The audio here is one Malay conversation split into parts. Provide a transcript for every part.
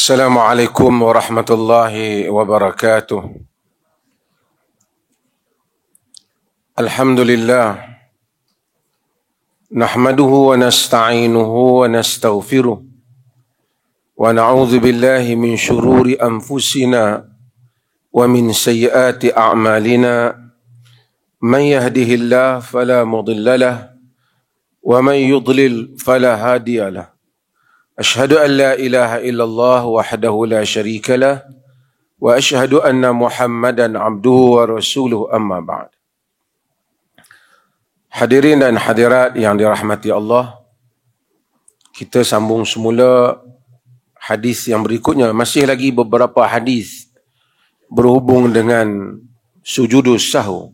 Assalamualaikum warahmatullahi wabarakatuh. Alhamdulillah. Nahmaduhu wa nasta'inuhu wa nastaghfiruh. Wa na'udzu billahi min syururi anfusina wa min sayyiati a'malina. Man yahdihillahu fala mudilla lahu wa man yudlil fala hadiya lahu. Ashhadu an la ilaha illallah wahdahu la syarika lah wa ashhadu anna Muhammadan abduhu wa rasuluhu amma ba'd. Hadirin dan hadirat yang dirahmati Allah, kita sambung semula hadis yang berikutnya. Masih lagi beberapa hadis berhubung dengan sujudus sahwi.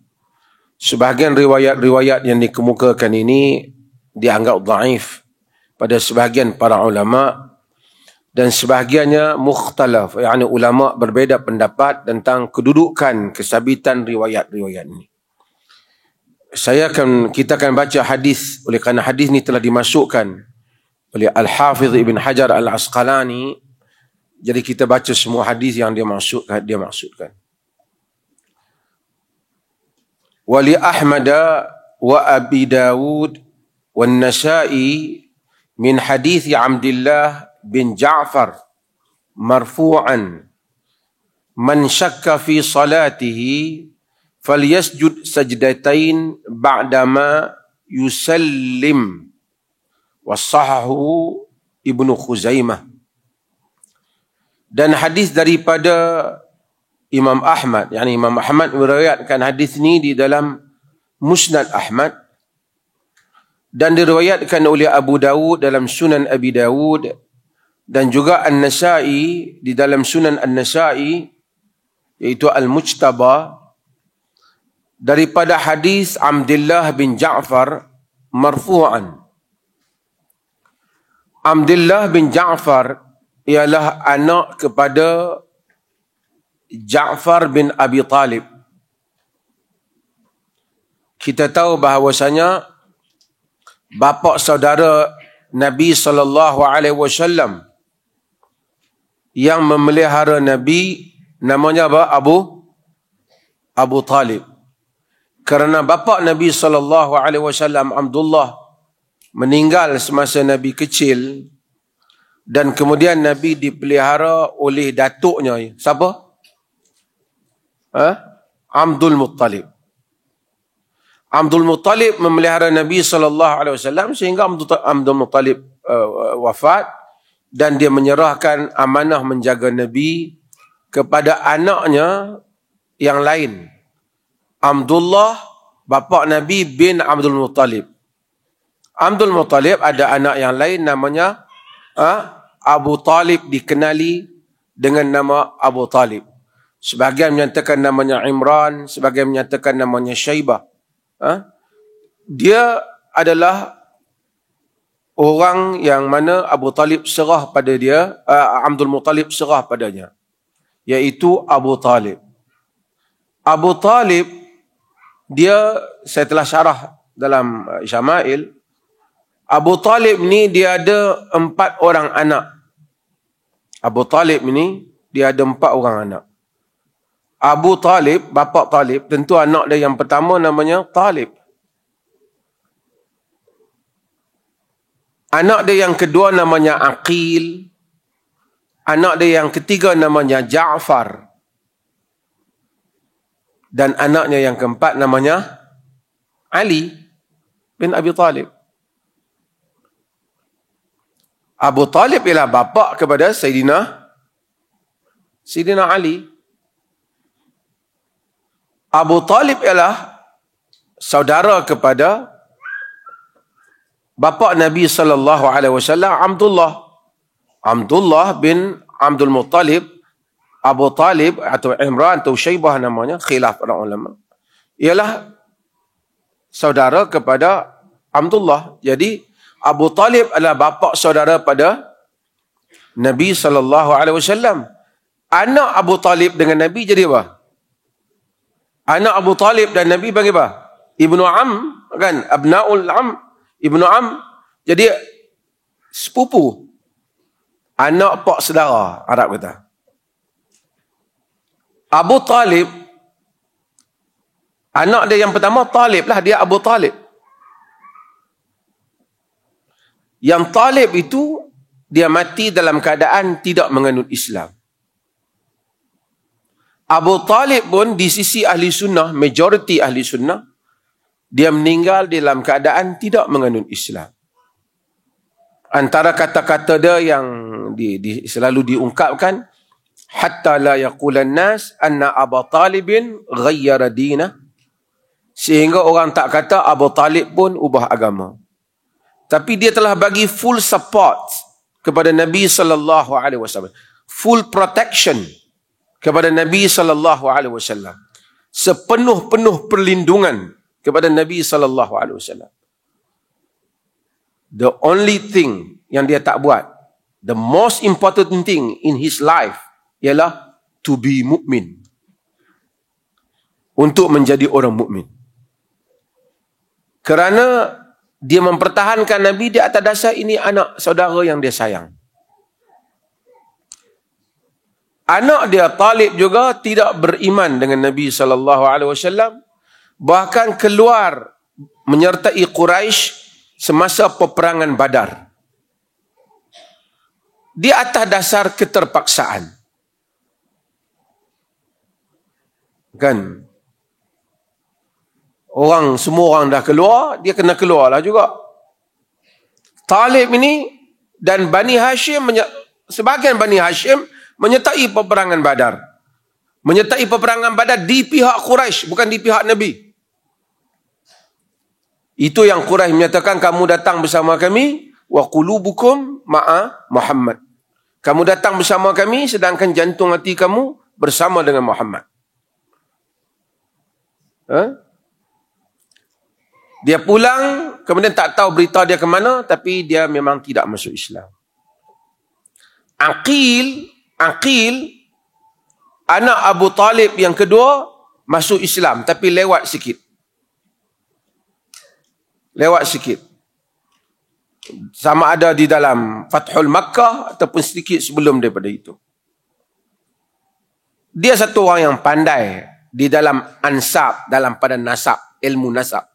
Sebahagian riwayat-riwayat yang dikemukakan ini dianggap dhaif pada sebahagian para ulama dan sebahagiannya mukhtalaf, yakni ulama berbeza pendapat tentang kedudukan kesabitan riwayat-riwayat ini. Kita akan baca hadis, oleh kerana hadis ini telah dimasukkan oleh Al-Hafiz Ibn Hajar Al-Asqalani, jadi kita baca semua hadis yang dia maksudkan. Wali Ahmad wa Abi Dawud wa Nasa'i min hadis Abdullah bin Ja'far marfu'an, man syakka fi salatihi falyasjud sajdatain ba'dama yusallim, wasahahu Ibnu Khuzaimah. Dan hadis daripada Imam Ahmad, yakni Imam Ahmad meriwayatkan hadis ini di dalam Musnad Ahmad, dan diriwayatkan oleh Abu Dawud dalam Sunan Abi Dawud, dan juga An-Nasa'i di dalam Sunan An-Nasa'i, iaitu Al-Mujtaba, daripada hadis Abdullah bin Ja'far marfu'an. Abdullah bin Ja'far ialah anak kepada Ja'far bin Abi Talib. Kita tahu bahawasanya bapa saudara Nabi SAW yang memelihara Nabi namanya apa? Abu Talib. Kerana bapa Nabi SAW Abdullah meninggal semasa Nabi kecil, dan kemudian Nabi dipelihara oleh datuknya. Siapa? Abdul Muttalib. Abdul Muttalib memelihara Nabi SAW sehingga Abdul Muttalib wafat, dan dia menyerahkan amanah menjaga Nabi kepada anaknya yang lain, Abdullah, bapa Nabi bin Abdul Muttalib. Abdul Muttalib ada anak yang lain namanya Abu Talib, dikenali dengan nama Abu Talib. Sebahagian menyatakan namanya Imran, sebahagian menyatakan namanya Syaibah. Dia adalah orang yang mana Abu Talib serah pada dia, Abdul Muttalib serah padanya, iaitu Abu Talib. Abu Talib, saya telah syarah dalam Syama'il. Abu Talib ni dia ada 4 orang anak. Abu Talib ni dia ada 4 orang anak. Abu Talib, bapa Talib, tentu anak dia yang pertama namanya Talib. Anak dia yang kedua namanya Aqil. Anak dia yang ketiga namanya Ja'far. Dan anaknya yang keempat namanya Ali bin Abi Talib. Abu Talib ialah bapa kepada Sayyidina Ali. Abu Talib ialah saudara kepada bapa Nabi SAW, Abdullah bin Abdul Muttalib. Abu Talib atau Imran atau Syaibah namanya, khilaf para ulama, ialah saudara kepada Abdullah. Jadi Abu Talib adalah bapa saudara pada Nabi SAW. Anak Abu Talib dengan Nabi jadi apa? Anak Abu Talib dan Nabi bagi apa? Ibnu Am, kan? Abnaul Am, Ibnu Am. Jadi sepupu. Anak pak saudara, Arab kata. Abu Talib, anak dia yang pertama Talib lah, dia Abu Talib. Yang Talib itu, dia mati dalam keadaan tidak menganut Islam. Abu Talib pun di sisi ahli sunnah, majoriti ahli sunnah, dia meninggal dalam keadaan tidak menganut Islam. Antara kata-kata dia yang selalu diungkapkan, hatta la yaqulan nas anna Abu Talibin ghayyara dinah, sehingga orang tak kata Abu Talib pun ubah agama. Tapi dia telah bagi full support kepada Nabi sallallahu alaihi wasallam, full protection kepada Nabi sallallahu alaihi wasallam, sepenuh-penuh perlindungan kepada Nabi sallallahu alaihi wasallam. The only thing yang dia tak buat, the most important thing in his life, ialah to be mukmin, untuk menjadi orang mukmin. Kerana dia mempertahankan Nabi di atas dasar ini anak saudara yang dia sayang. Anak dia Talib juga tidak beriman dengan Nabi SAW, bahkan keluar menyertai Quraisy semasa peperangan Badar. Di atas dasar keterpaksaan. Kan? Semua orang dah keluar, dia kena keluarlah juga. Talib ini dan Bani Hashim, sebahagian Bani Hashim menyertai peperangan Badar. Menyertai peperangan Badar di pihak Quraisy, bukan di pihak Nabi. Itu yang Quraisy menyatakan, kamu datang bersama kami, wa qulubukum ma'a Muhammad. Kamu datang bersama kami, sedangkan jantung hati kamu bersama dengan Muhammad. Dia pulang, kemudian tak tahu berita dia ke mana, tapi dia memang tidak masuk Islam. Aqil, anak Abu Talib yang kedua, masuk Islam, tapi lewat sikit. Sama ada di dalam Fathul Makkah, ataupun sedikit sebelum daripada itu. Dia satu orang yang pandai di dalam ansab, pada nasab, ilmu nasab.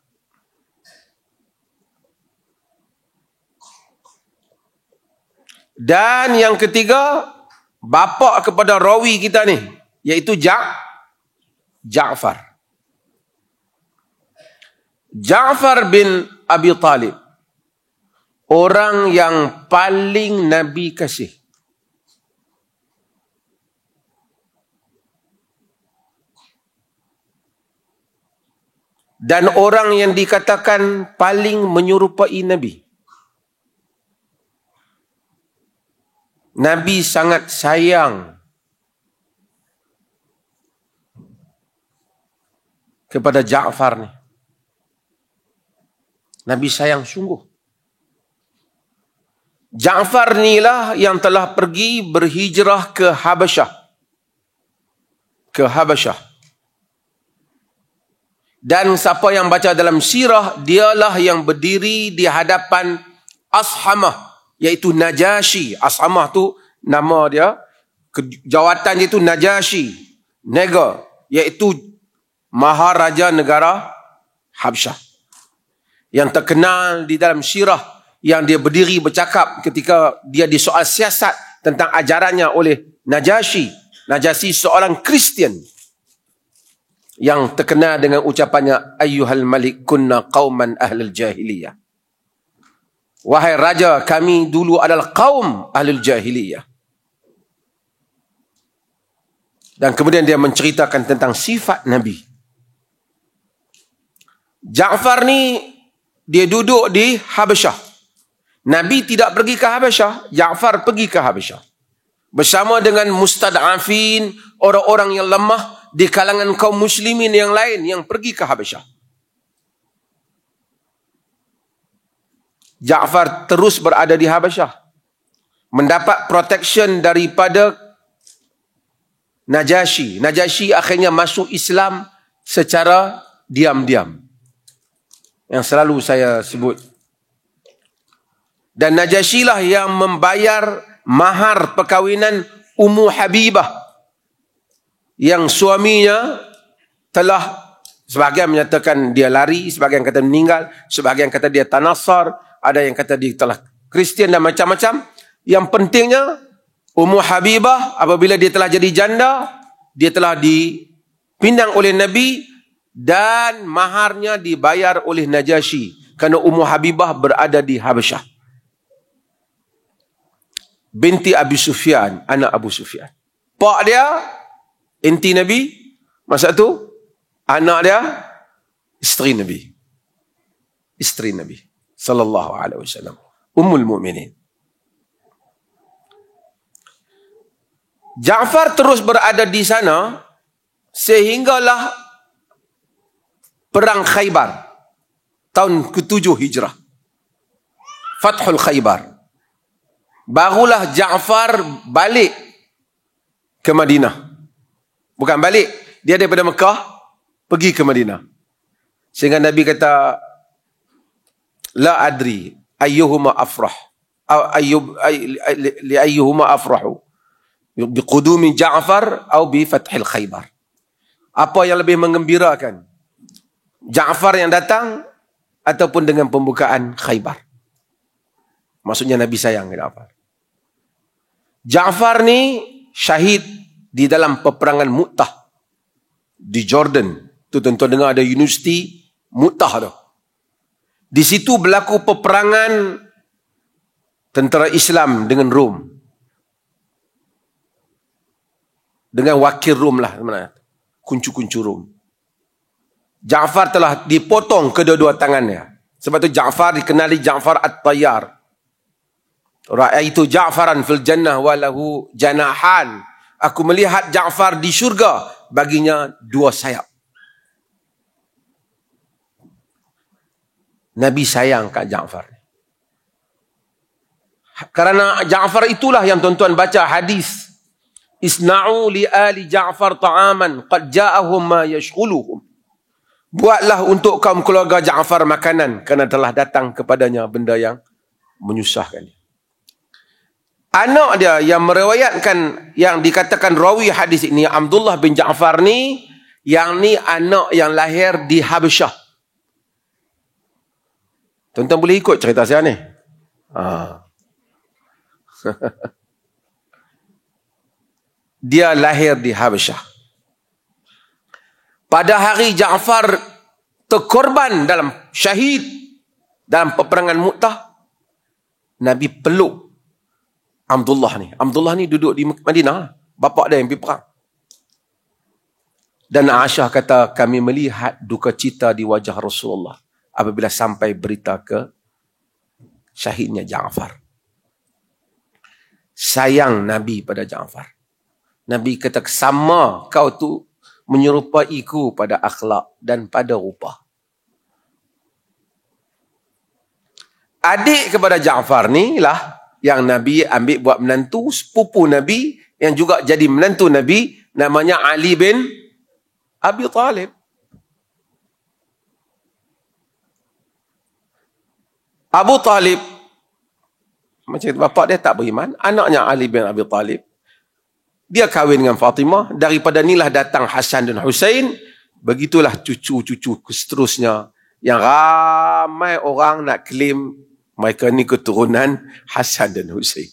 Dan yang ketiga, bapa kepada rawi kita ni, iaitu Ja'far. Ja'far bin Abi Talib, orang yang paling Nabi kasih. Dan orang yang dikatakan paling menyerupai Nabi. Nabi sangat sayang kepada Ja'far ni. Nabi sayang sungguh. Ja'far ni lah yang telah pergi berhijrah ke Habasyah. Dan siapa yang baca dalam sirah, dialah yang berdiri di hadapan Ashamah, iaitu Najasyi. Ashamah tu nama dia, jawatan dia tu Najasyi, iaitu Maharaja negara Habsyah, yang terkenal di dalam sirah, yang dia berdiri bercakap ketika dia disoal siasat tentang ajarannya oleh Najasyi. Najasyi seorang Kristian yang terkenal dengan ucapannya, ayyuhal malik kunna qauman ahlul jahiliyah. Wahai raja, kami dulu adalah kaum ahlul jahiliyah. Dan kemudian dia menceritakan tentang sifat Nabi. Ja'far ni, dia duduk di Habasyah. Nabi tidak pergi ke Habasyah, Ja'far pergi ke Habasyah. Bersama dengan mustad'afin, orang-orang yang lemah di kalangan kaum muslimin yang lain yang pergi ke Habasyah. Ja'far terus berada di Habasyah, mendapat protection daripada Najasyi. Najasyi akhirnya masuk Islam secara diam-diam, yang selalu saya sebut. Dan Najasyi lah yang membayar mahar perkahwinan Ummu Habibah yang suaminya telah, sebahagian menyatakan dia lari, sebahagian kata meninggal, sebahagian kata dia tanasar, ada yang kata dia telah Kristian dan macam-macam. Yang pentingnya Ummu Habibah apabila dia telah jadi janda, dia telah dipindang oleh Nabi dan maharnya dibayar oleh Najasyi kerana Ummu Habibah berada di Habasyah. Binti Abi Sufyan, anak Abu Sufyan. Pak dia inti Nabi, masa tu anak dia isteri Nabi. Isteri Nabi sallallahu alaihi wasallam, Ummul Mukminin. Ja'far terus berada di sana sehinggalah perang Khaybar tahun ke-7 Hijrah. Fathul Khaybar. Barulah Ja'far balik ke Madinah. Bukan balik, dia daripada Mekah pergi ke Madinah. Sehingga Nabi kata, la adri ayyuhuma afrah li ayyuhuma afrahu biqudumi Ja'far atau bi fathil Khaybar. Apa yang lebih menggembirakan, Ja'far yang datang ataupun dengan pembukaan Khaybar? Maksudnya Nabi sayang ke Ja'far. Ja'far ni syahid di dalam peperangan Mu'tah di Jordan. Tu tuan-tuan dengar ada universiti Mu'tah tu. Di situ berlaku peperangan tentera Islam dengan Rom. Dengan wakil Rom lah sebenarnya. Kuncu-kuncu Rom. Ja'far telah dipotong kedua-dua tangannya. Sebab tu Ja'far dikenali Ja'far At-Tayyar. Ra'aitu Ja'faran fil jannah walahu janahan. Aku melihat Ja'far di syurga, baginya 2 sayap. Nabi sayang kat Ja'far. Karena Ja'far itulah yang tuan-tuan baca hadis. Isna'u li ali Ja'far ta'aman qad ja'ahum ma yashghuluhum. Buatlah untuk kaum keluarga Ja'far makanan kerana telah datang kepadanya benda yang menyusahkan dia. Anak dia yang meriwayatkan, yang dikatakan rawi hadis ini, Abdullah bin Ja'far ni, yang ni anak yang lahir di Habasyah. Tuan-tuan boleh ikut cerita saya ni. Dia lahir di Habasyah. Pada hari Ja'far terkorban dalam syahid dalam peperangan Mu'tah, Nabi peluk Abdullah ni. Abdullah ni duduk di Madinah. Bapak dia yang pergi perang. Dan Aisyah kata, kami melihat duka cita di wajah Rasulullah apabila sampai berita ke syahidnya Ja'far. Sayang Nabi pada Ja'far. Nabi kata, sama kau tu menyerupaiku pada akhlak dan pada rupa. Adik kepada Ja'far ni lah yang Nabi ambil buat menantu, sepupu Nabi yang juga jadi menantu Nabi, namanya Ali bin Abi Talib. Abu Talib, macam bapak dia tak beriman, anaknya Ali bin Abi Talib, dia kahwin dengan Fatimah, daripada inilah datang Hasan dan Husain, begitulah cucu-cucu seterusnya, yang ramai orang nak claim mereka ni keturunan Hasan dan Husain.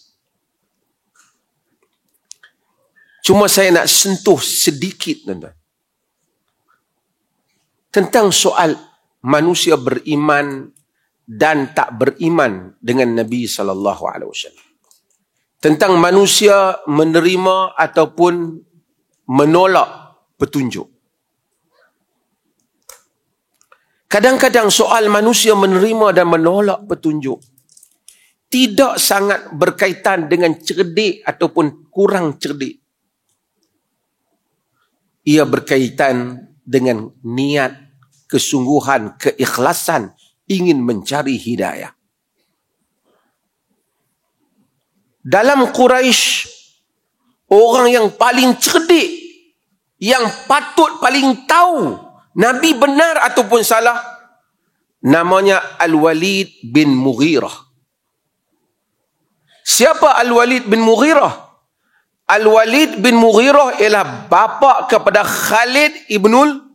Cuma saya nak sentuh sedikit tuan-tuan tentang soal manusia beriman dan tak beriman dengan Nabi SAW. Tentang manusia menerima ataupun menolak petunjuk. Kadang-kadang soal manusia menerima dan menolak petunjuk tidak sangat berkaitan dengan cerdik ataupun kurang cerdik. Ia berkaitan dengan niat, kesungguhan, keikhlasan ingin mencari hidayah. Dalam Quraisy, orang yang paling cerdik, yang patut paling tahu Nabi benar ataupun salah, namanya Al-Walid bin Mughirah. Siapa Al-Walid bin Mughirah? Al-Walid bin Mughirah ialah bapa kepada Khalid ibnul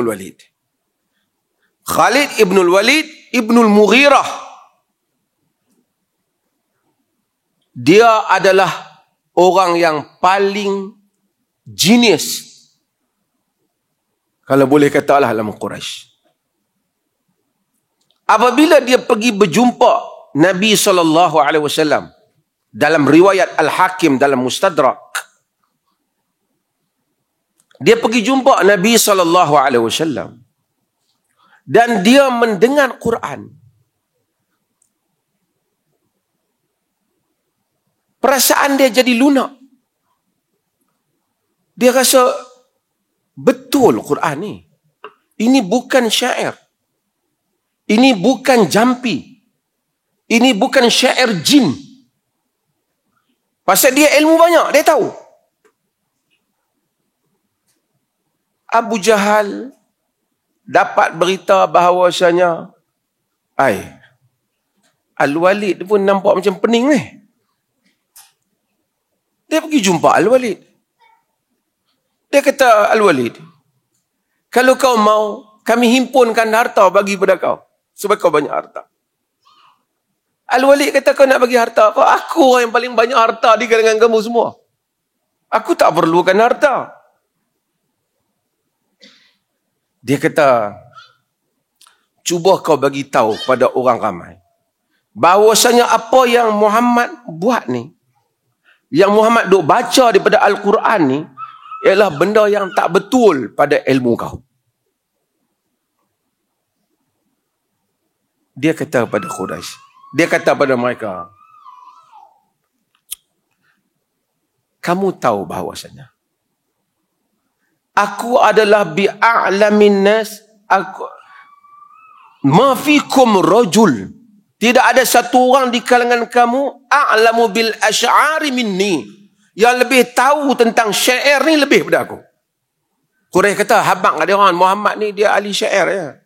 Walid. Khalid ibnul Walid ibnul Mughirah. Dia adalah orang yang paling genius, kalau boleh katalah, dalam Quraisy. Apabila dia pergi berjumpa Nabi SAW, dalam riwayat Al-Hakim dalam Mustadrak, dia pergi jumpa Nabi SAW dan dia mendengar Quran. Perasaan dia jadi lunak. Dia rasa betul Quran ni. Ini bukan syair. Ini bukan jampi. Ini bukan syair jin. Pasal dia ilmu banyak, dia tahu. Abu Jahal dapat berita bahawasanya Al-Walid pun nampak macam pening ni. Dia pergi jumpa Al-Walid. Dia kata, Al-Walid, kalau kau mau, kami himpunkan harta bagi pada kau. Sebab kau banyak harta. Al-Walid kata, kau nak bagi harta apa? Aku yang paling banyak harta di kalangan kamu semua. Aku tak perlukan harta. Dia kata, cuba kau bagi tahu pada orang ramai bahawasanya apa yang Muhammad buat ni, yang Muhammad duk baca daripada Al-Quran ni, ialah benda yang tak betul pada ilmu kau. Dia kata pada Quraisy, dia kata pada mereka, kamu tahu bahawasanya aku adalah bi'a'lamin nas, aku ma fikum rajul, tidak ada satu orang di kalangan kamu a'lamu bil asy'ari minni, yang lebih tahu tentang syair ni lebih daripada aku. Quraisy kata, habaq ada orang Muhammad ni dia ahli syair ya.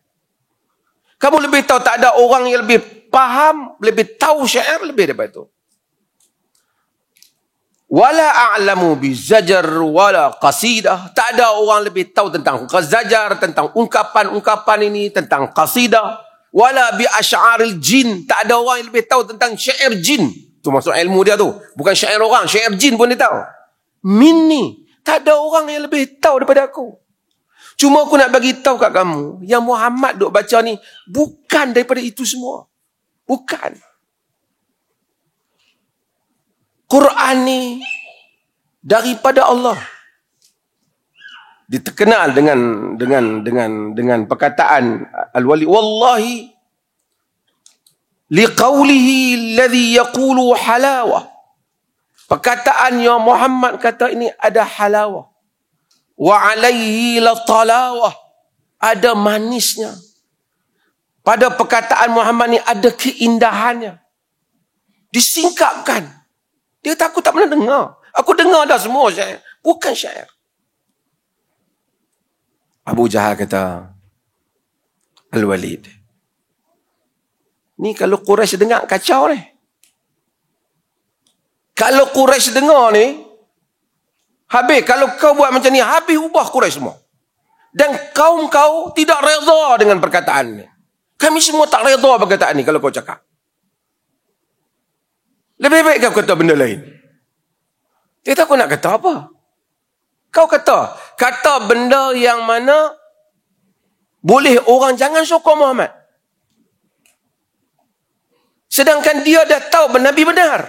Kamu lebih tahu, tak ada orang yang lebih faham, lebih tahu syair lebih daripada itu. Wala a'lamu bi zajar wala qasidah. Tak ada orang lebih tahu tentang zajar, tentang ungkapan-ungkapan ini, tentang qasidah. Wala bi asy'aril jin. Tak ada orang yang lebih tahu tentang syair jin. Itu maksud ilmu dia tu. Bukan syair orang, syair jin pun dia tahu. Minni. Tak ada orang yang lebih tahu daripada aku. Cuma aku nak bagi tahu kat kamu, yang Muhammad duk baca ni bukan daripada itu semua. Bukan. Quran ni daripada Allah. Diterkenal dengan perkataan Al-Wali, wallahi liqaulihi alladhi yaqulu halawah. Perkataan yang Muhammad kata ini ada halawah. Wa alaihi la talawah, ada manisnya. Pada perkataan Muhammad ni ada keindahannya. Disingkapkan. Dia kata, aku tak pernah dengar. Aku dengar dah semua syair. Bukan syair. Abu Jahal kata, Al-Walid, ni kalau Quraisy dengar kacau ni. Kalau Quraisy dengar ni, habis. Kalau kau buat macam ni, habis ubah Quraisy semua. Dan kaum kau tidak reda dengan perkataan ni. Kami semua tak reda perkataan ni kalau kau cakap. Lebih baik kau kata benda lain. Dia kata, kau nak kata apa? Kau kata benda yang mana boleh orang jangan sokong Muhammad. Sedangkan dia dah tahu Nabi benar.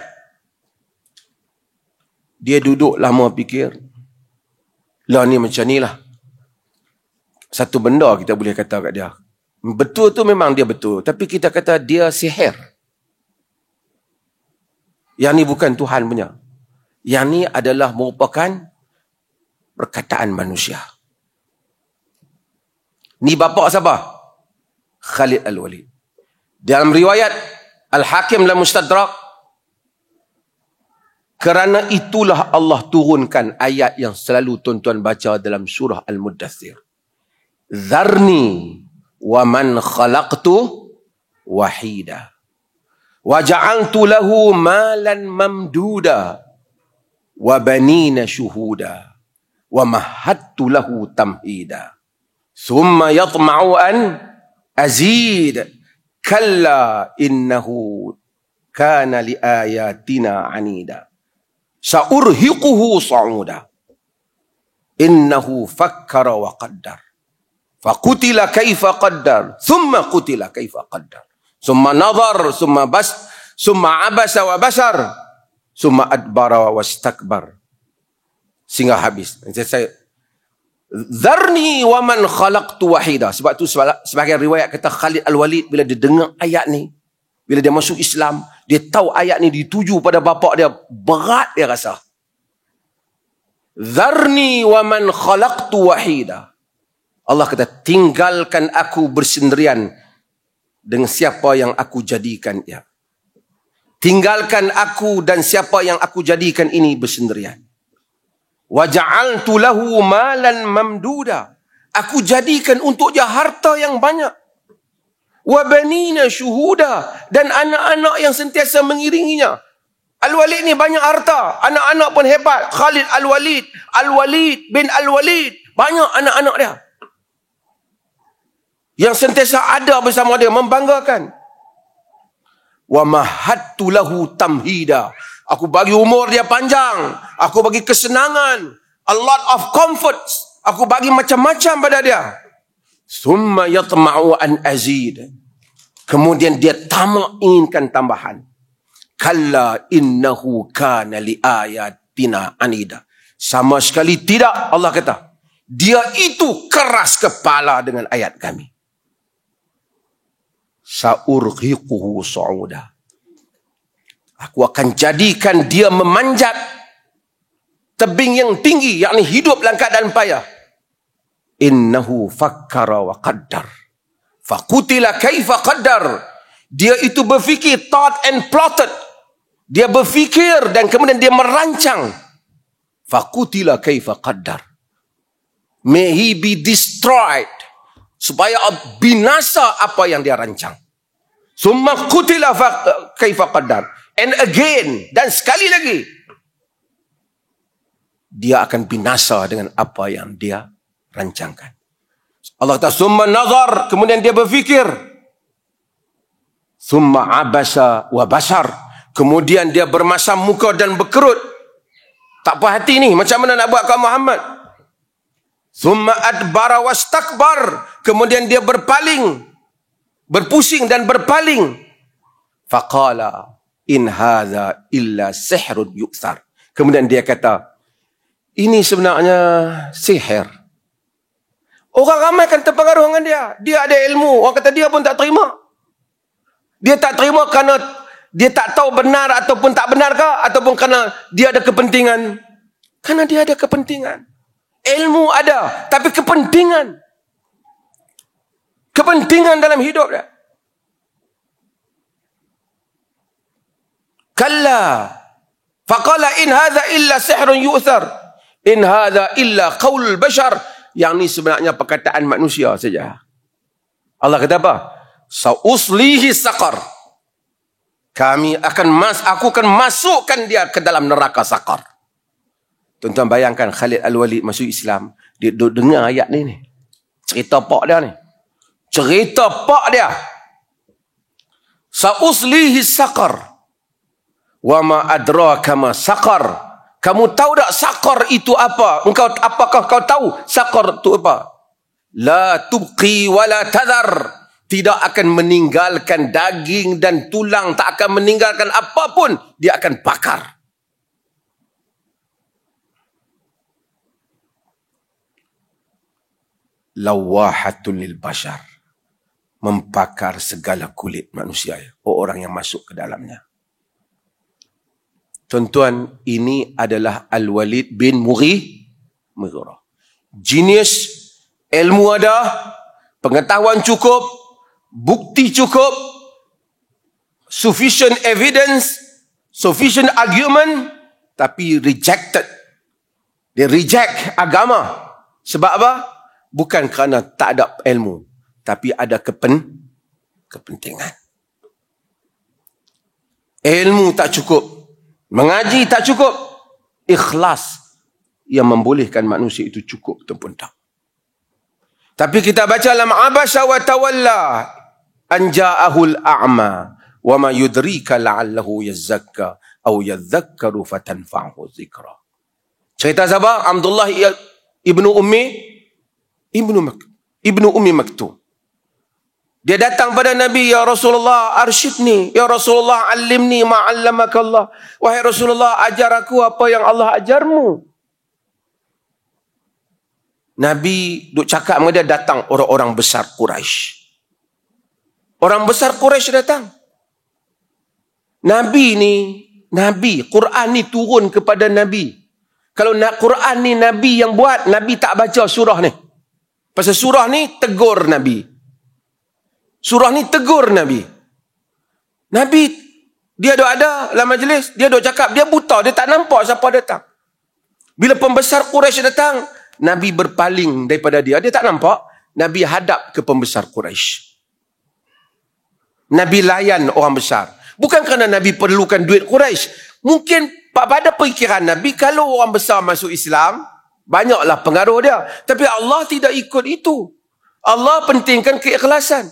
Dia duduk lama fikir. Lah ni macam ni lah. Satu benda kita boleh kata kat dia. Betul tu memang dia betul. Tapi kita kata dia sihir. Yang ni bukan Tuhan punya. Yang ni adalah merupakan perkataan manusia. Ni bapa siapa? Khalid Al-Walid. Dalam riwayat Al-Hakim dalam Mustadrak, kerana itulah Allah turunkan ayat yang selalu tuan-tuan baca dalam surah Al-Muddathir. Zarni wa man khalaqtu wahida. Wa ja'altu lahu malan mamduda wa banina syuhuda wa mahattu lahu tamhida. Thumma yatma'u an azid. Kalla innahu kana li ayatina anida. Sa'urhiquhu sa'uda. Innahu fakkara wa qaddar. Faqutila kaifa qaddar. Thumma qutila kaifa qaddar. Thumma nadhar. Thumma abasa wa basar. Thumma adbara wa wastakbar. Sehingga habis. Saya Dharni wa man khalaqtu wahida. Sebab tu sebagian riwayat kata Khalid Al-Walid bila dia dengar ayat ni, bila dia masuk Islam, dia tahu ayat ni dituju pada bapa dia, berat dia rasa. Dharni wa man khalaqtu wahida. Allah kata, tinggalkan aku bersendirian dengan siapa yang aku jadikan ia. Tinggalkan aku dan siapa yang aku jadikan ini bersendirian. Wa ja'altu lahu malan mamduda. Aku jadikan untuk dia harta yang banyak. Wa banina syuhuda. Dan anak-anak yang sentiasa mengiringinya. Al-Walid ni banyak harta. Anak-anak pun hebat. Khalid Al-Walid. Al-Walid bin Al-Walid. Banyak anak-anak dia. Yang sentiasa ada bersama dia. Membanggakan. Wa mahattu lahu tamhida. Aku bagi umur dia panjang. Aku bagi kesenangan. A lot of comforts. Aku bagi macam-macam pada dia. Thumma yatma'u an azid. Kemudian dia tamak inginkan tambahan. Kalla innahu kana li ayatina anida. Sama sekali tidak, Allah kata. Dia itu keras kepala dengan ayat kami. Sa'urhiquhu sa'uda. Aku akan jadikan dia memanjat tebing yang tinggi, yakni hidup dalam keadaan payah. Innahu fakkara wa qaddar. Faqutila kaifa qaddar. Dia itu berfikir, thought and plotted. Dia berfikir dan kemudian dia merancang. Faqutila kaifa qaddar. May he be destroyed. Supaya binasa apa yang dia rancang. Summa qutila kaifa qaddar. And again, dan sekali lagi, dia akan binasa dengan apa yang dia rancangkan. Allah kata, summa nazar, kemudian dia berfikir. Summa abasa wa basar, kemudian dia bermasam muka dan berkerut. Tak puas hati ni, macam mana nak buat kau Muhammad? Summa adbara wastakbar, kemudian dia berpaling, berpusing dan berpaling. Faqala in hadza illa sihrun yu'thar. Kemudian dia kata, ini sebenarnya sihir. Orang ramai akan terpengaruh dengan dia. Dia ada ilmu. Orang kata dia pun tak terima. Dia tak terima kerana dia tak tahu benar ataupun tak benarkah, ataupun kerana dia ada kepentingan. Kerana dia ada kepentingan. Ilmu ada, tapi kepentingan. Kepentingan dalam hidup dia. Kalla. Faqala in hadza illa sihrun yu'thar. In hadza illa qaulul bashar. Yang ni sebenarnya perkataan manusia saja. Allah kata apa? Sa'uslihi saqar. Aku akan masukkan dia ke dalam neraka saqar. Tuan-tuan bayangkan Khalid Al-Walid masuk Islam. Dia dengar ayat ni. Cerita pak dia ni. Cerita pak dia. Sa'uslihi saqar. Wa ma adraka ma saqar. Kamu tahu tak saqar itu apa? Apakah kau tahu saqar itu apa? La tubqi wa la tadhar. Tidak akan meninggalkan daging dan tulang, tak akan meninggalkan apapun, dia akan bakar. Lawahatul lil bashar. Membakar segala kulit manusia, orang yang masuk ke dalamnya. Tuan-tuan, ini adalah Al-Walid bin Mughirah. Genius, ilmu ada, pengetahuan cukup, bukti cukup, sufficient evidence, sufficient argument, tapi rejected. Dia reject agama. Sebab apa? Bukan kerana tak ada ilmu, tapi ada kepentingan. Ilmu tak cukup. Mengaji tak cukup. Ikhlas yang membolehkan manusia itu cukup ataupun tak. Tapi kita baca dalam abasa wa tawalla an ja'ahul a'ma wa ma yudrika la'allahu yazakka aw yadhakkaru fatanfa'hu dzikra. Cerita siapa? Abdullah ibnu Ummi Maktum. Dia datang pada Nabi, ya Rasulullah, arsyidni, ya Rasulullah, alimni ma 'allamaka Allah. Wahai Rasulullah, ajar aku apa yang Allah ajarmu. Nabi duk cakap dengan dia, datang orang-orang besar Quraisy. Orang besar Quraisy datang. Nabi, Quran ni turun kepada Nabi. Kalau nak Quran ni Nabi yang buat, Nabi tak baca surah ni. Pasal surah ni tegur Nabi. Surah ni tegur Nabi. Nabi, dia duk ada dalam majlis, dia duk cakap, dia buta, dia tak nampak siapa datang. Bila pembesar Quraisy datang, Nabi berpaling daripada dia tak nampak. Nabi hadap ke pembesar Quraisy. Nabi layan orang besar. Bukan kerana Nabi perlukan duit Quraisy. Mungkin pada pikiran Nabi, kalau orang besar masuk Islam, banyaklah pengaruh dia. Tapi Allah tidak ikut itu. Allah pentingkan keikhlasan.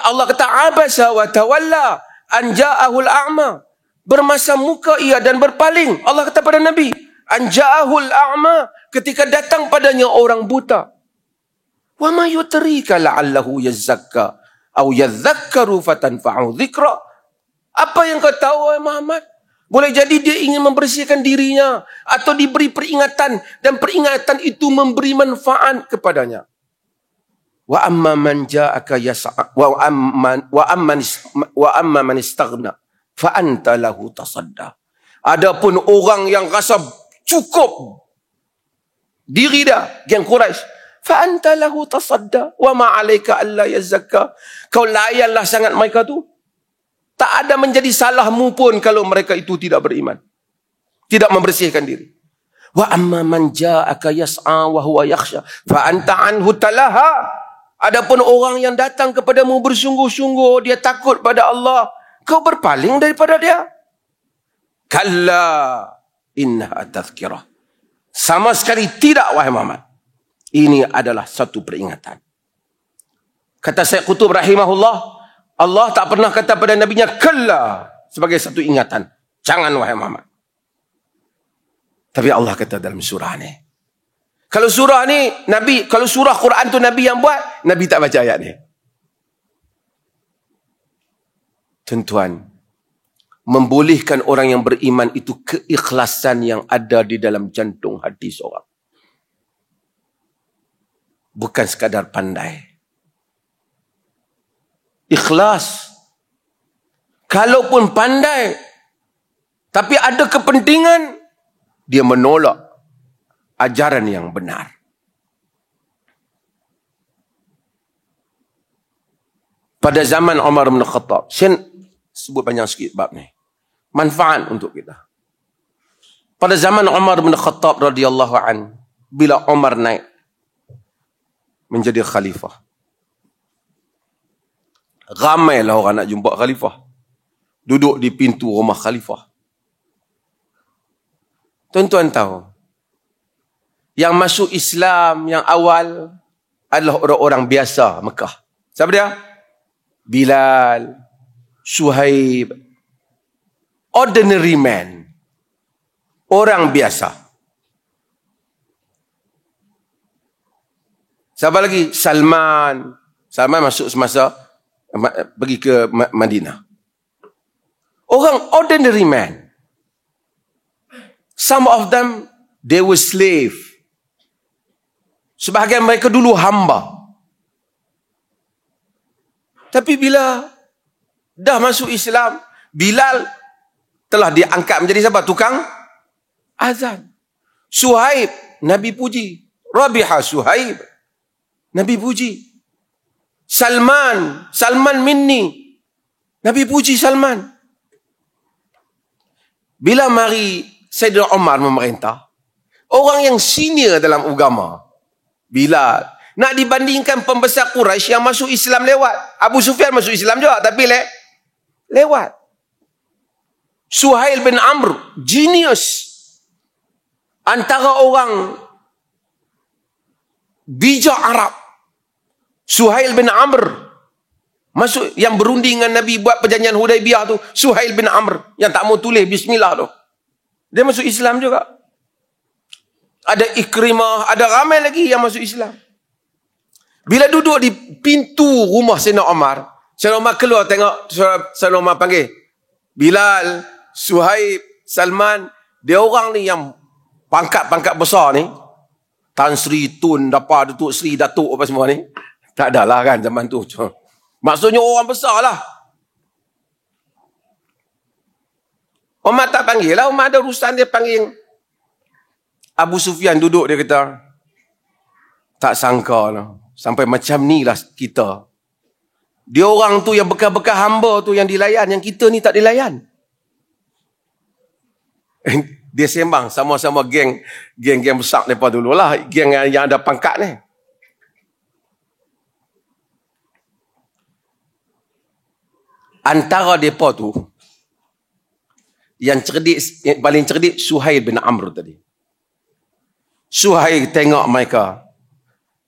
Allah kata, abasa wa tawalla an ja'ahul a'ma. Bermasam muka ia dan berpaling. Allah kata pada Nabi, an ja'ahul a'ma, ketika datang padanya orang buta. Wa ma yutrika la'allahu yazakka aw yadhakkaru fatanfa'u dzikra. Apa yang kau tahu, Muhammad? Boleh jadi dia ingin membersihkan dirinya atau diberi peringatan, dan peringatan itu memberi manfaat kepadanya. Wa amma man ja'aka yas'a wa amma man istaghna fa anta lahu tasadda. Adapun orang yang rasa cukup diri dia, geng Quraisy, fa anta lahu tasadda wa ma 'alaika alla yazakka. Kau layanlah sangat mereka tu. Tak ada menjadi salahmu pun kalau mereka itu tidak beriman, tidak membersihkan diri. Wa amma man ja'aka yas'a wa huwa yakhsha fa anta anhu talaha. Adapun orang yang datang kepadamu bersungguh-sungguh, dia takut pada Allah, kau berpaling daripada dia. Kalla innaha tadhkirah. Sama sekali tidak, wahai Muhammad. Ini adalah satu peringatan. Kata Syekh Qutb rahimahullah, Allah tak pernah kata pada Nabi-Nya kalla sebagai satu ingatan. Jangan, wahai Muhammad. Tapi Allah kata dalam surah ni. Kalau surah ni, Nabi, kalau surah Quran tu Nabi yang buat, Nabi tak baca ayat ni. Tuan-tuan, membolehkan orang yang beriman itu keikhlasan yang ada di dalam jantung hati seorang. Bukan sekadar pandai. Ikhlas. Kalaupun pandai, tapi ada kepentingan, dia menolak ajaran yang benar. Pada zaman Umar bin Khattab, saya sebut panjang sikit bab ni, manfaat untuk kita. Pada zaman Umar bin Khattab radhiyallahu an, bila Umar naik menjadi khalifah, ramailah orang nak jumpa khalifah, duduk di pintu rumah khalifah. Tuan-tuan tahu, yang masuk Islam yang awal adalah orang-orang biasa Mekah. Siapa dia? Bilal, Suhaib, ordinary man, orang biasa. Siapa lagi? Salman masuk semasa pergi ke Madinah. Orang ordinary man. Some of them, they were slave. Sebahagian mereka dulu hamba. Tapi bila dah masuk Islam, Bilal telah diangkat menjadi siapa? Tukang azan. Suhaib, Nabi puji. Rabiha Suhaib, Nabi puji. Salman minni, Nabi puji Salman. Bila mari Sayyidina Umar memerintah, orang yang senior dalam agama, Bilal, nak dibandingkan pembesar Quraisy yang masuk Islam lewat. Abu Sufyan masuk Islam juga, tapi lewat. Suhail bin Amr, genius. Antara orang bijak Arab. Suhail bin Amr. Masuk yang berunding dengan Nabi buat perjanjian Hudaibiyah tu. Suhail bin Amr. Yang tak mau tulis bismillah tu. Dia masuk Islam juga. Ada Ikrimah. Ada ramai lagi yang masuk Islam. Bila duduk di pintu rumah Sayyidina Umar. Sayyidina Umar keluar tengok. Sayyidina Umar panggil. Bilal, Suhaib, Salman. Dia orang ni yang pangkat-pangkat besar ni. Tan Sri, Tun, Datuk Sri, Datuk apa semua ni. Tak adalah kan zaman tu. Maksudnya orang besar lah. Umar tak panggil lah. Umar ada urusan dia panggil Abu Sufyan duduk, dia kata, tak sangka lah. Sampai macam ni lah kita. Dia orang tu yang bekas-bekas hamba tu yang dilayan. Yang kita ni tak dilayan. Dia sembang sama-sama geng besar daripada dulu lah. Geng yang ada pangkat ni. Antara mereka tu, yang paling cerdik Suhail bin Amr tadi. Suhail tengok mereka.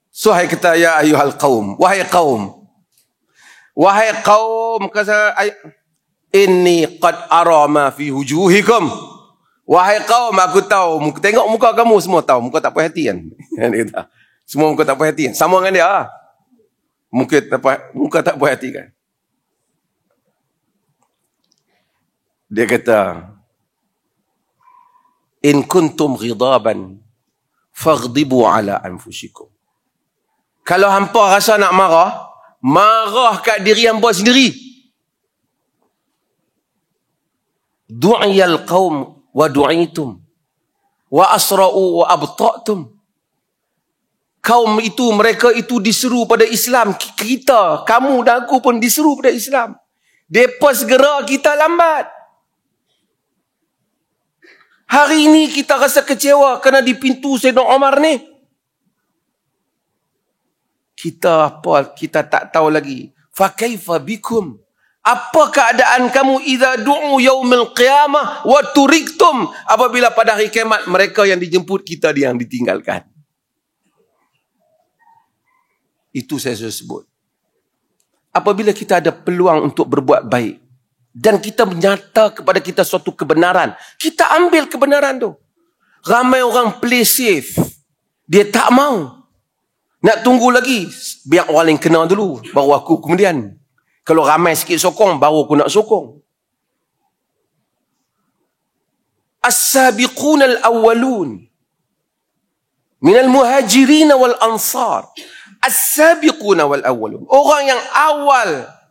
Suhail kata, ya ayuhal qaum. Wahai qaum. Wahai qaum. Kata, inni qad ara ma fi wujuhikum. Wahai qaum, aku tahu. Tengok muka kamu semua tahu. Muka tak puas hati kan? Semua muka tak puas hati kan? Sama dengan dia lah. Muka tak puas hati kan? Dia kata, in kuntum ghidaban faghdibu ala anfusikum. Kalau hampa rasa nak marah, marah kat diri hampa sendiri. Du'iyal qaum wa du'itum wa asra'u wa abta'tum. Kaum itu, mereka itu diseru pada Islam. Kita, kamu dan aku pun diseru pada Islam. Depa segera, kita lambat. Hari ini kita rasa kecewa kerana di pintu Sayyidina Umar ni. Kita tak tahu lagi. Fa kaifa bikum? Apa keadaan kamu idza du'u yaumil qiyamah wa turiktum? Apabila pada hari kiamat mereka yang dijemput, kita yang ditinggalkan. Itu saya sudah sebut. Apabila kita ada peluang untuk berbuat baik, dan kita menyata kepada kita suatu kebenaran, kita ambil kebenaran tu. Ramai orang play safe. Dia tak mau. Nak tunggu lagi. Biar orang lain kena dulu. Baru aku kemudian. Kalau ramai sikit sokong, baru aku nak sokong. As-sabiqun al-awwalun. Minal muhajirin wal ansar. As-sabiqun wal-awwalun. Orang yang awal,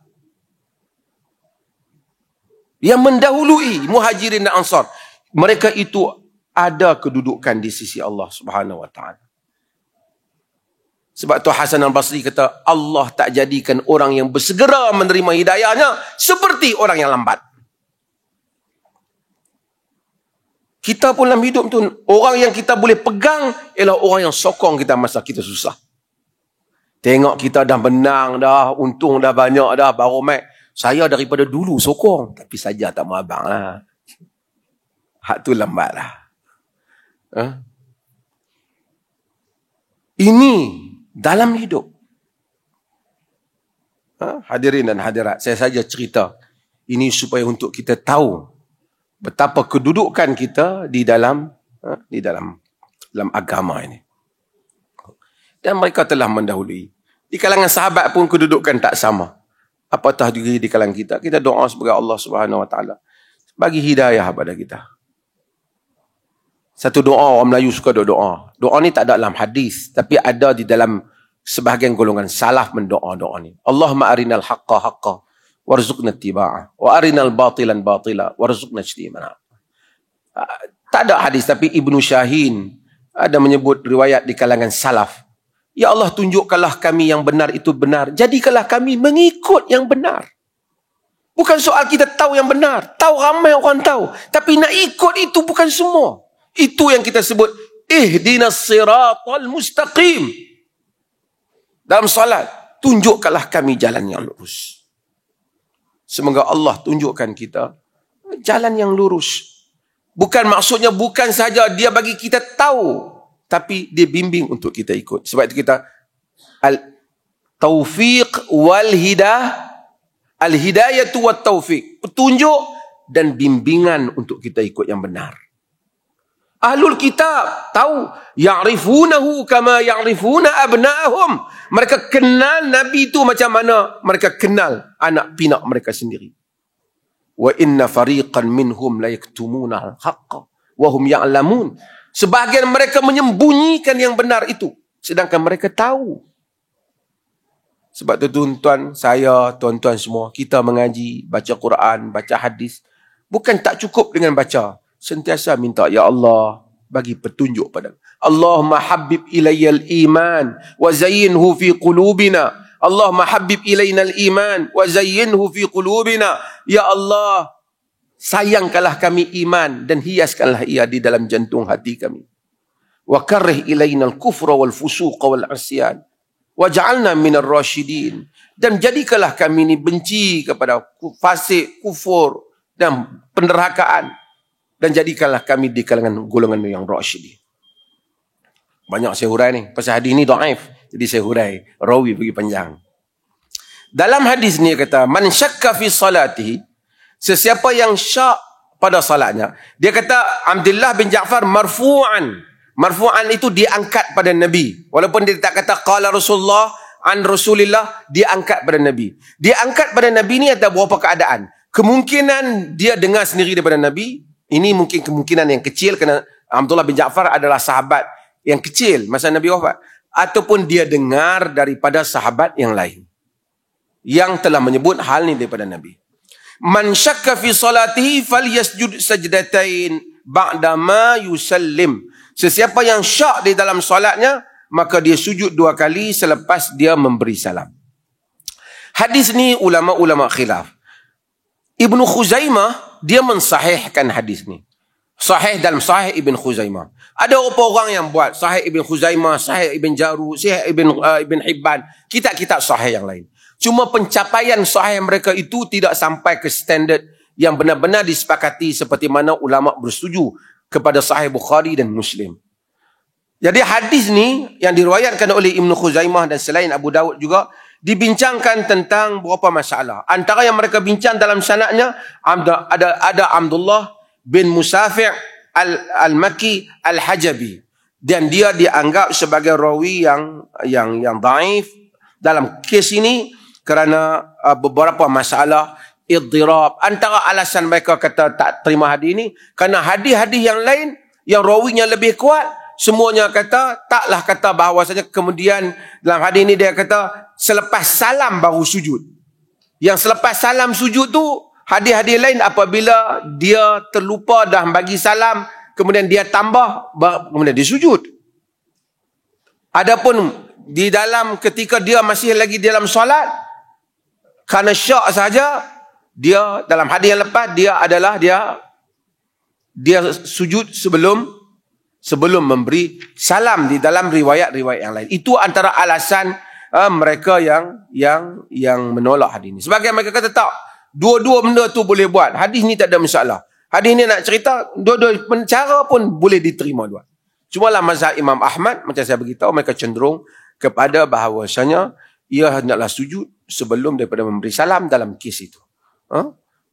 yang mendahului muhajirin dan ansar. Mereka itu ada kedudukan di sisi Allah Subhanahu wa ta'ala. Sebab tu Hasan al-Basri kata, Allah tak jadikan orang yang bersegera menerima hidayahnya seperti orang yang lambat. Kita pun dalam hidup tu, orang yang kita boleh pegang ialah orang yang sokong kita masa kita susah. Tengok kita dah menang dah, untung dah banyak dah, baru mai. Saya daripada dulu sokong. Tapi saja tak mau abang lah. Hak tu lambat lah. Ini dalam hidup. Hadirin dan hadirat. Saya saja cerita. Ini supaya untuk kita tahu betapa kedudukan kita di dalam agama ini. Dan mereka telah mendahului. Di kalangan sahabat pun kedudukan tak sama. Apatah diri di kalangan kita. Kita doa sebagai Allah Subhanahu wa ta'ala bagi hidayah pada kita. Satu doa, orang Melayu suka doa. Doa ni tak ada dalam hadis, tapi ada di dalam sebahagian golongan salaf mendoa doa ni. Allahumma arinal haqqa haqqa warzuqna ittiba'ah wa arinal batilan batila warzuqna ijtinaba. Tak ada hadis, tapi Ibnu Syahin ada menyebut riwayat di kalangan salaf. Ya Allah, tunjukkanlah kami yang benar itu benar. Jadikanlah kami mengikut yang benar. Bukan soal kita tahu yang benar. Tahu, ramai orang tahu. Tapi nak ikut itu bukan semua. Itu yang kita sebut ihdinas siratal mustaqim. Dalam salat, tunjukkanlah kami jalan yang lurus. Semoga Allah tunjukkan kita jalan yang lurus. Bukan maksudnya bukan saja dia bagi kita tahu, tapi dia bimbing untuk kita ikut. Sebab itu kita al-taufiq wal hidayah, al-hidayatu wat taufiq, petunjuk dan bimbingan untuk kita ikut yang benar. Ahlul kitab tahu, ya'rifunahu kama ya'rifuna abna'ahum. Mereka kenal Nabi itu macam mana mereka kenal anak pinak mereka sendiri. Wa inna fariqan minhum la yaktumuna al-haqqa wa hum ya'lamun. Sebahagian mereka menyembunyikan yang benar itu, sedangkan mereka tahu. Sebab tu tuan-tuan saya, tuan-tuan semua, kita mengaji, baca Quran, baca hadis, bukan tak cukup dengan baca. Sentiasa minta, ya Allah, bagi petunjuk pada. Allahumma habib ilayyal iman wa zayyinhu fi qulubina. Allahumma habib ilaynal iman wa zayyinhu fi qulubina. Ya Allah, sayangkanlah kami iman dan hiaskanlah ia di dalam jantung hati kami. Wa karrih ilaynal kufra wal fusuqa wal asyan waj'alna minar rasyidin. Dan jadikanlah kami ini benci kepada fasik, kufur dan penderhakaan, dan jadikanlah kami di kalangan golongan yang rasyidin. Banyak saya hurai ni, pasal hadis ni dhaif, jadi saya hurai, rawi bagi panjang. Dalam hadis ni kata, man syakka fi salatihi, sesiapa yang syak pada salatnya. Dia kata Abdullah bin Ja'far marfu'an. Marfu'an itu diangkat pada Nabi. Walaupun dia tak kata qala Rasulullah an Rasulillah, dia angkat pada Nabi. Dia angkat pada Nabi ni ada beberapa keadaan. Kemungkinan dia dengar sendiri daripada Nabi. Ini mungkin kemungkinan yang kecil kerana Abdullah bin Ja'far adalah sahabat yang kecil masa Nabi wafat. Ataupun dia dengar daripada sahabat yang lain yang telah menyebut hal ni daripada Nabi. Man syakka fi salatihi falyasjud sajdatain ba'da ma yusallim. Sesiapa yang syak di dalam solatnya, maka dia sujud 2 kali selepas dia memberi salam. Hadis ni ulama-ulama khilaf. Ibnu Khuzaimah dia mensahihkan hadis ni. Sahih dalam Sahih Ibn Khuzaimah. Ada beberapa orang yang buat Sahih Ibn Khuzaimah, Sahih Ibn Jaru, Sahih Ibn Hibban, kitab-kitab sahih yang lain. Cuma pencapaian sahih mereka itu tidak sampai ke standard yang benar-benar disepakati seperti mana ulama bersetuju kepada Sahih Bukhari dan Muslim. Jadi hadis ni yang diriwayatkan oleh Ibn Khuzaimah dan selain Abu Dawud juga dibincangkan tentang beberapa masalah. Antara yang mereka bincang dalam sanadnya ada Abdullah bin Musafi' al-Makki al-Hajabi, dan dia dianggap sebagai rawi yang dhaif dalam kes ini kerana beberapa masalah iddirab. Antara alasan mereka kata tak terima hadis ini kerana hadis-hadis yang lain yang rawinya lebih kuat, semuanya kata taklah kata bahawasanya kemudian dalam hadis ini dia kata selepas salam baru sujud. Yang selepas salam sujud tu hadis-hadis lain apabila dia terlupa dah bagi salam, kemudian dia tambah, kemudian dia sujud. Adapun di dalam ketika dia masih lagi dalam solat, kerana syak saja, dia dalam hadis yang lepas dia adalah dia sujud sebelum memberi salam di dalam riwayat-riwayat yang lain. Itu antara alasan mereka yang menolak hadis ini. Sebagai mereka kata tak, dua-dua benda tu boleh buat. Hadis ni tak ada masalah. Hadis ni nak cerita, dua-dua cara pun boleh diterima dua. Cuma lah mazhab Imam Ahmad, macam saya beritahu, mereka cenderung kepada bahawasanya ia hendaklah sujud sebelum daripada memberi salam dalam kes itu.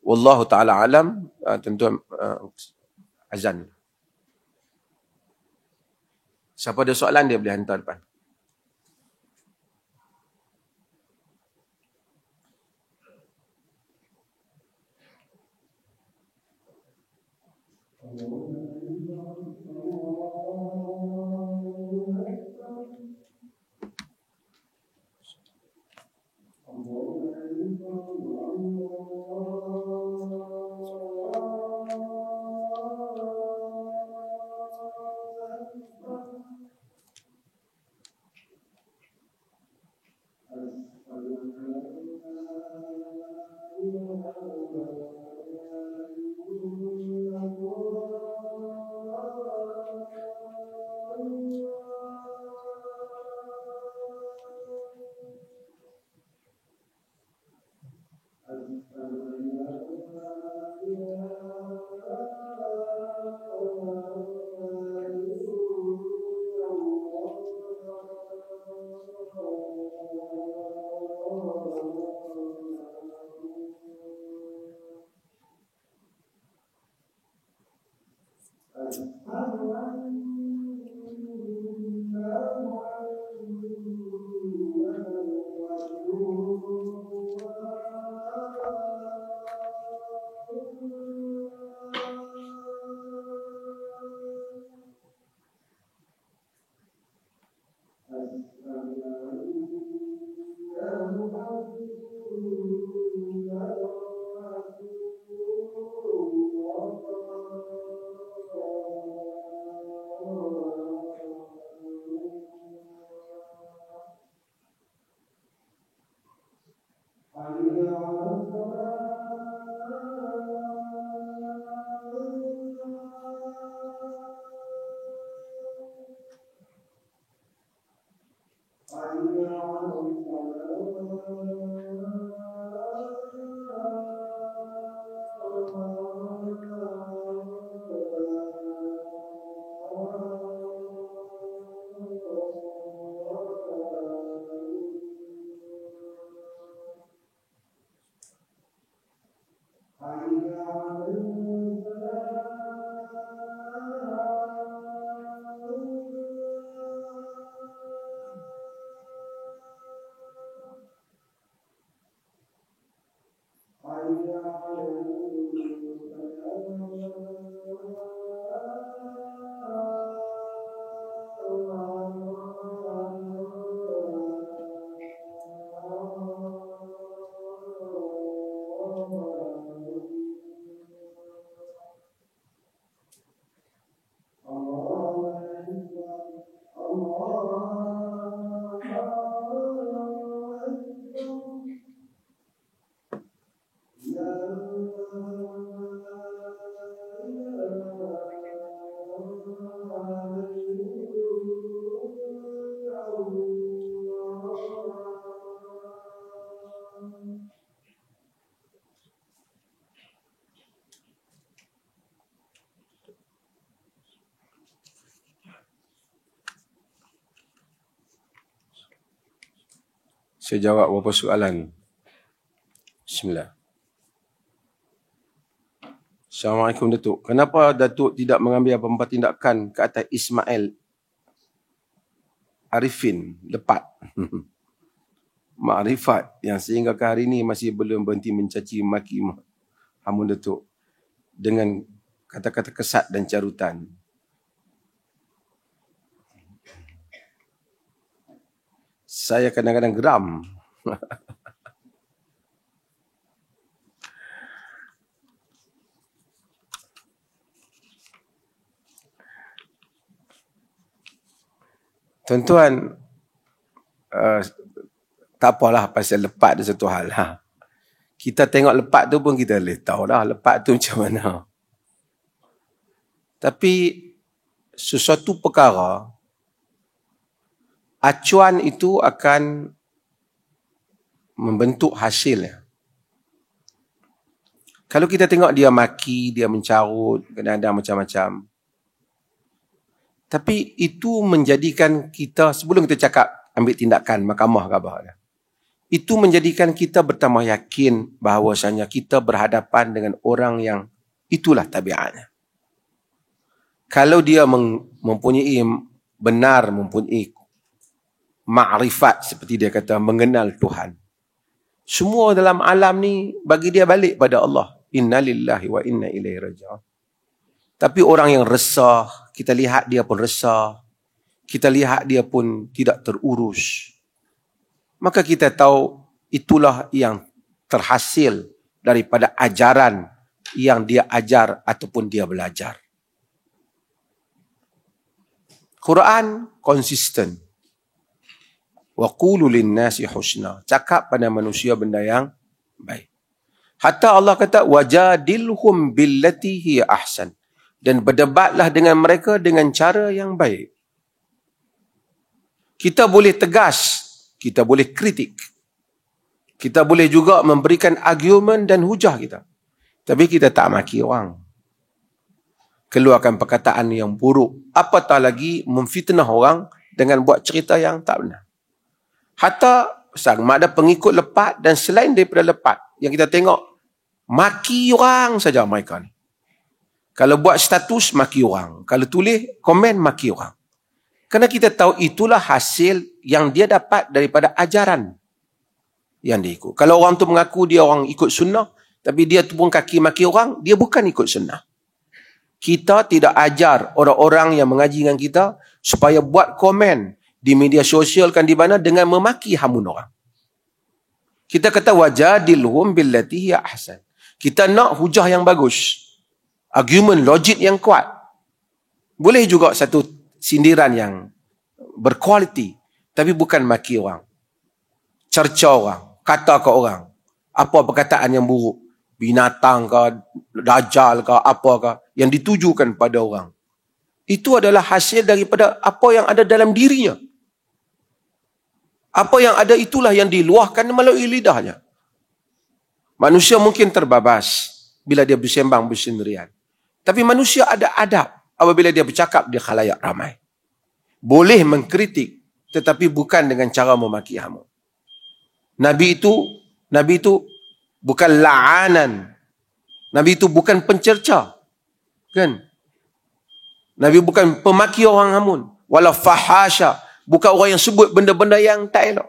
Wallahu ta'ala alam. Tuan-tuan, azan. Siapa ada soalan dia boleh hantar depan. Saya jawab beberapa soalan. Bismillah. Assalamualaikum Datuk. Kenapa Datuk tidak mengambil apa-apa tindakan ke atas Ismail Arifin lepat? Makrifat yang sehingga ke hari ini masih belum berhenti mencaci maki Hamun Datuk dengan kata-kata kesat dan carutan. Saya kadang-kadang geram. Tuan-tuan, tak apalah pasal lepat dia satu hal. Kita tengok lepat tu pun kita boleh tahu dah lepat tu macam mana. Tapi sesuatu perkara, acuan itu akan membentuk hasilnya. Kalau kita tengok dia maki, dia mencarut, kadang-kadang macam-macam. Tapi itu menjadikan kita, sebelum kita cakap ambil tindakan mahkamah ke apa, itu menjadikan kita bertambah yakin bahawasanya kita berhadapan dengan orang yang itulah tabiatnya. Kalau dia mempunyai ma'rifat, seperti dia kata, mengenal Tuhan. Semua dalam alam ni bagi dia balik pada Allah. Inna lillahi wa inna ilaihi raji'un. Tapi orang yang resah, kita lihat dia pun resah. Kita lihat dia pun tidak terurus. Maka kita tahu itulah yang terhasil daripada ajaran yang dia ajar ataupun dia belajar. Quran konsisten. Wa qulu lin-nasi husna. Cakap pada manusia benda yang baik. Hatta Allah kata wajadilhum billati hiya ahsan. Dan berdebatlah dengan mereka dengan cara yang baik. Kita boleh tegas, kita boleh kritik. Kita boleh juga memberikan argumen dan hujah kita. Tapi kita tak maki orang. Keluarkan perkataan yang buruk. Apatah lagi memfitnah orang dengan buat cerita yang tak benar. Hatta sama ada pengikut lepat dan selain daripada lepat. Yang kita tengok, maki orang saja mereka ni. Kalau buat status, maki orang. Kalau tulis, komen, maki orang. Kerana kita tahu itulah hasil yang dia dapat daripada ajaran yang dia ikut. Kalau orang tu mengaku dia orang ikut sunnah, tapi dia tu pun kaki maki orang, dia bukan ikut sunnah. Kita tidak ajar orang-orang yang mengaji dengan kita supaya buat komen di media sosial kan di mana dengan memaki hamun orang. Kita kata wajadilhum billati hiya ahsan. Kita nak hujah yang bagus. Argument, logik yang kuat. Boleh juga satu sindiran yang berkualiti, tapi bukan maki orang. Cerca orang, kata ke orang. Apa perkataan yang buruk. Binatang ke, dajjal ke, apa ke, yang ditujukan pada orang. Itu adalah hasil daripada apa yang ada dalam dirinya. Apa yang ada itulah yang diluahkan melalui lidahnya. Manusia mungkin terbabas bila dia bersembang bersendirian. Tapi manusia ada adab apabila dia bercakap di khalayak ramai. Boleh mengkritik, tetapi bukan dengan cara memaki hamun. Nabi itu bukan la'anan. Nabi itu bukan pencerca. Kan? Nabi bukan pemaki orang hamun. Wala fahasya. Bukan orang yang sebut benda-benda yang tak elok.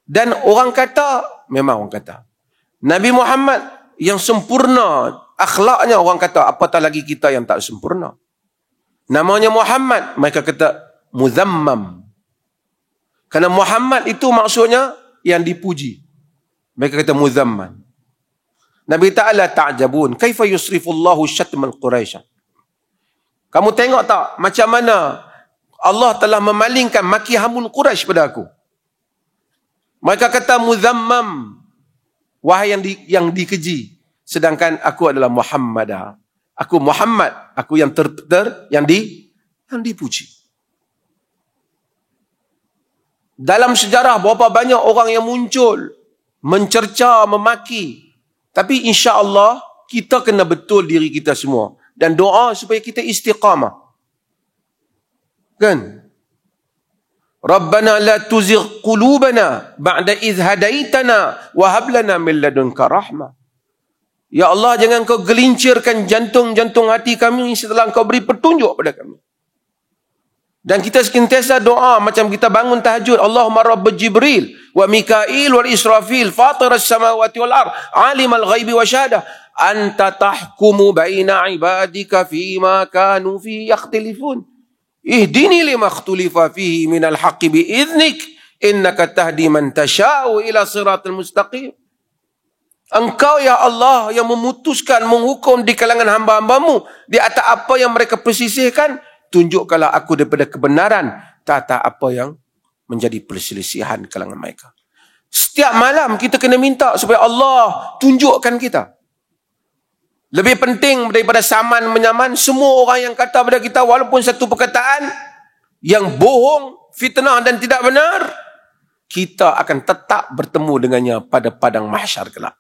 Dan orang kata, memang orang kata, Nabi Muhammad yang sempurna akhlaknya, orang kata apatah lagi kita yang tak sempurna. Namanya Muhammad, mereka kata muzammam. Kerana Muhammad itu maksudnya yang dipuji. Mereka kata muzamman. Nabi Ta'ala ta'jabun. Kaifa yusrifullahu syatmal Quraisy. Kamu tengok tak macam mana Allah telah memalingkan maki hamun Quraisy pada aku. Mereka kata muzammam. Wahai yang dikeji. Sedangkan aku adalah Muhammadah. Aku Muhammad. Aku yang yang dipuji. Dalam sejarah berapa banyak orang yang muncul. Mencerca, memaki. Tapi insya-Allah kita kena betul diri kita semua. Dan doa supaya kita istiqamah. Kan? Rabbana la tuzigh qulubana ba'da idh hadaitana wa hab lana min ladunka rahmah. Ya Allah, jangan kau gelincirkan jantung-jantung hati kami setelah kau beri petunjuk pada kami. Dan kita sentiasa doa macam kita bangun tahajud. Allahumma rabb Jibril wa Mikail wal Israfil fatir as-samawati wal ard alimal ghaibi wa syahadah anta tahkumu baina ibadika fima kanu fi yakhtalifun. Ihdini lima ikhtulifa fihi minal haqqi bi'idhnik innaka tahdi man tasha'u ila siratal mustaqim. Engkau ya Allah yang memutuskan, menghukum di kalangan hamba-hambamu di atas apa yang mereka persisihkan, tunjukkanlah aku daripada kebenaran tata apa yang menjadi perselisihan kalangan mereka. Setiap malam kita kena minta supaya Allah tunjukkan kita. Lebih penting daripada saman menyaman, semua orang yang kata pada kita walaupun satu perkataan yang bohong, fitnah dan tidak benar, kita akan tetap bertemu dengannya pada padang mahsyar kelak.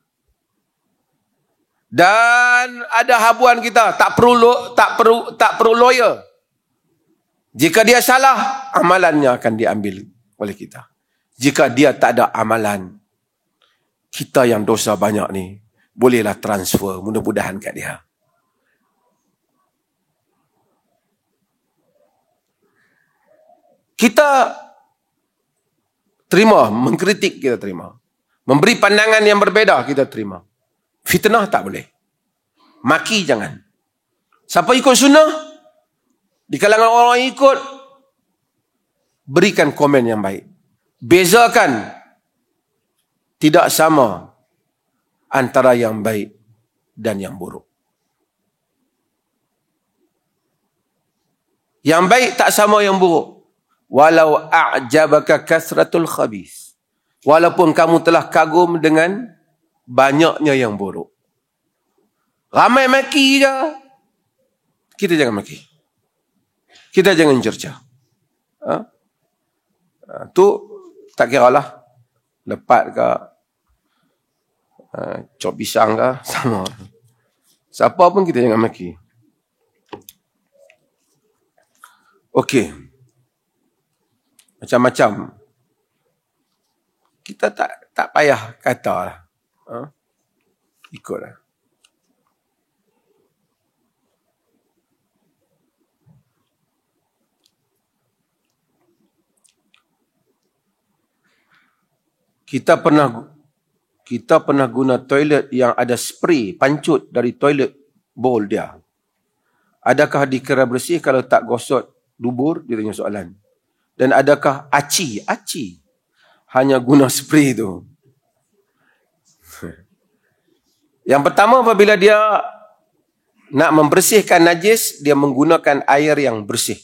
Dan ada habuan kita, tak perlu lawyer. Jika dia salah, amalannya akan diambil oleh kita. Jika dia tak ada amalan, kita yang dosa banyak ni, bolehlah transfer, mudah-mudahan kat dia. Kita terima, mengkritik kita terima. Memberi pandangan yang berbeza kita terima. Fitnah tak boleh. Maki jangan. Siapa ikut sunnah, di kalangan orang yang ikut, berikan komen yang baik. Bezakan, tidak sama antara yang baik dan yang buruk. Yang baik tak sama yang buruk. Walau a'jabaka kasratul khabith. Walaupun kamu telah kagum dengan banyaknya yang buruk. Ramai maki je, kita jangan maki. Kita jangan cerca. Tu tak kira lah. Lepat ke, cop pisang ke, sama. Siapa pun kita jangan maki. Okey. Macam-macam. Kita tak payah kata lah. Ikutlah. kita pernah guna toilet yang ada spray pancut dari toilet bowl dia. Adakah dikira bersih kalau tak gosok dubur? Dia tanya soalan. Dan adakah aci hanya guna spray tu? Yang pertama, apabila dia nak membersihkan najis, dia menggunakan air yang bersih.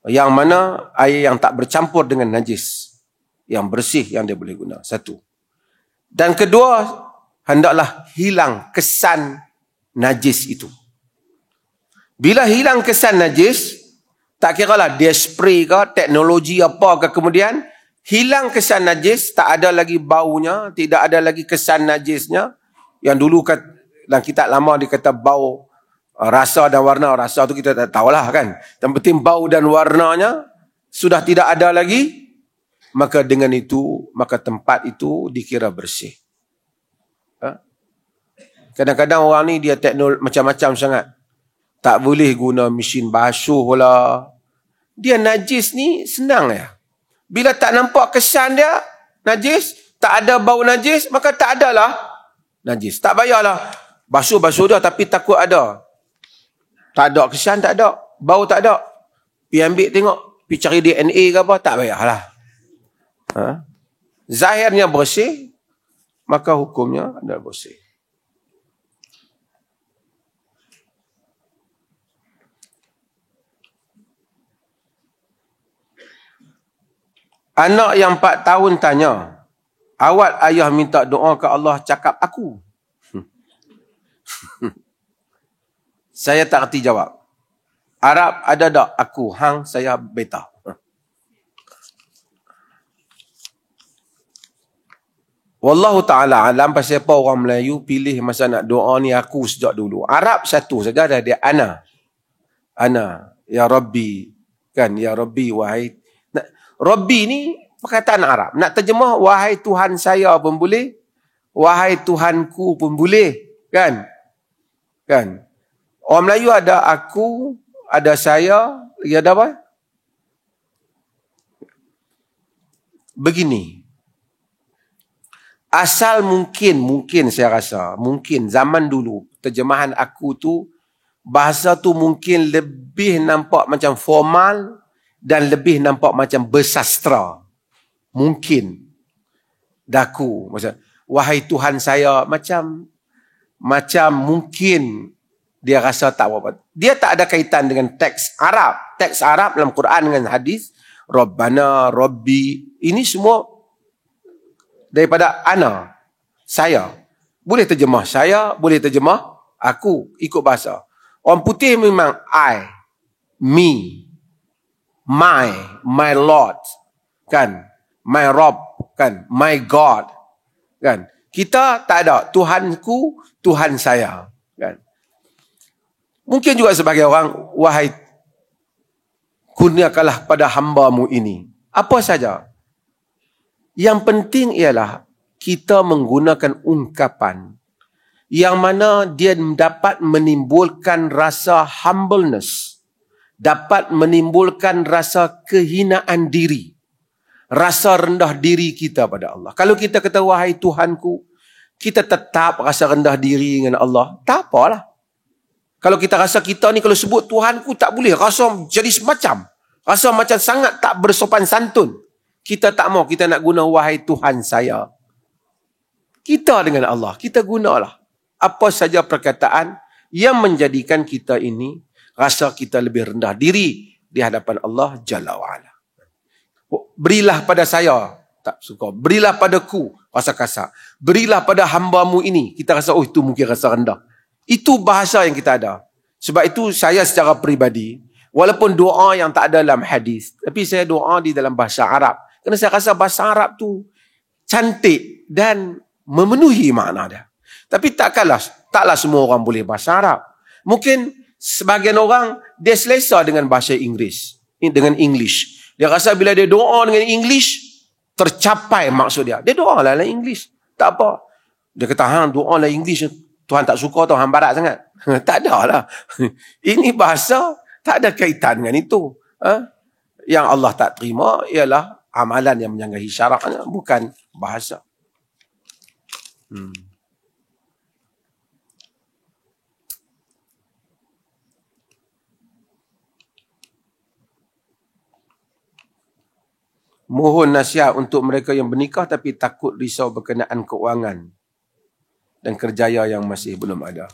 Yang mana air yang tak bercampur dengan najis. Yang bersih yang dia boleh guna. Satu. Dan kedua, hendaklah hilang kesan najis itu. Bila hilang kesan najis, tak kiralah dia spray ke, teknologi apa ke, kemudian hilang kesan najis, tak ada lagi baunya, tidak ada lagi kesan najisnya. Yang dulu dalam kitab lama dia kata bau, rasa dan warna. Rasa tu kita tak tahulah kan. Yang penting bau dan warnanya sudah tidak ada lagi. Maka dengan itu, maka tempat itu dikira bersih. Kadang-kadang orang ni dia teknologi macam-macam sangat. Tak boleh guna mesin basuh lah. Dia najis ni senang ya. Bila tak nampak kesan dia najis, tak ada bau najis, maka tak adalah najis. Tak payahlah basuh-basuh dah tapi takut ada. Tak ada kesan, tak ada. Bau tak ada. Pergi ambil tengok, pergi cari DNA ke apa, tak payahlah. Zahirnya bersih, maka hukumnya adalah bersih. Anak yang 4 tahun tanya, awal ayah minta doa ke Allah, cakap aku. Saya tak erti jawab. Arab ada tak? Aku. Hang saya beta. Wallahu ta'ala alam, pasal apa orang Melayu pilih masa nak doa ni aku sejak dulu. Arab satu saja dah dia ana. Ana. Ya Rabbi. Kan? Ya Rabbi wahai. Rabbi ni perkataan Arab. Nak terjemah wahai Tuhan saya pun boleh. Wahai Tuhanku pun boleh. Kan? Kan? Orang Melayu ada aku, ada saya, lagi ada apa? Begini. Asal mungkin saya rasa, mungkin zaman dulu, terjemahan aku tu, bahasa tu mungkin lebih nampak macam formal dan lebih nampak macam bersastra. Mungkin. Daku. Macam, wahai Tuhan saya, macam mungkin dia rasa tak apa. Dia tak ada kaitan dengan teks Arab. Teks Arab dalam Quran dengan hadis, Rabbana, Rabbi, ini semua daripada ana, saya. Boleh terjemah saya, boleh terjemah aku, ikut bahasa. Orang putih memang I, me, my Lord, kan? My Rob, kan? My God, kan? Kita tak ada Tuhanku, Tuhan saya, kan? Mungkin juga sebagai orang, wahai kurniakanlah pada hamba-Mu ini. Apa saja. Yang penting ialah kita menggunakan ungkapan yang mana dia dapat menimbulkan rasa humbleness, dapat menimbulkan rasa kehinaan diri, rasa rendah diri kita pada Allah. Kalau kita kata wahai Tuhanku, kita tetap rasa rendah diri dengan Allah, tak apalah. Kalau kita rasa kita ni kalau sebut Tuhanku tak boleh, rasa jadi semacam, rasa macam sangat tak bersopan santun. Kita tak mau, kita nak guna wahai Tuhan saya. Kita dengan Allah, kita gunalah apa saja perkataan yang menjadikan kita ini rasa kita lebih rendah diri di hadapan Allah Jalla wa'ala. Berilah pada saya, tak suka. Berilah padaku, rasa kasar. Berilah pada hamba-Mu ini, kita rasa, oh itu mungkin rasa rendah. Itu bahasa yang kita ada. Sebab itu saya secara peribadi, walaupun doa yang tak ada dalam hadis, tapi saya doa di dalam bahasa Arab. Kerana saya rasa bahasa Arab tu cantik dan memenuhi makna dia. Tapi taklah semua orang boleh bahasa Arab. Mungkin sebahagian orang dia selesa dengan bahasa Inggeris, dengan English. Dia rasa bila dia doa dengan English tercapai maksud dia. Dia doa lah dalam English. Tak apa. Dia kata hang doa dalam English, Tuhan tak suka tau, hang barat sangat. Tak ada lah. Ini bahasa tak ada kaitan dengan itu. Yang Allah tak terima ialah amalan yang menyanggahi syaraknya, bukan bahasa. Mohon nasihat untuk mereka yang bernikah tapi takut risau berkenaan keuangan dan kerjaya yang masih belum ada.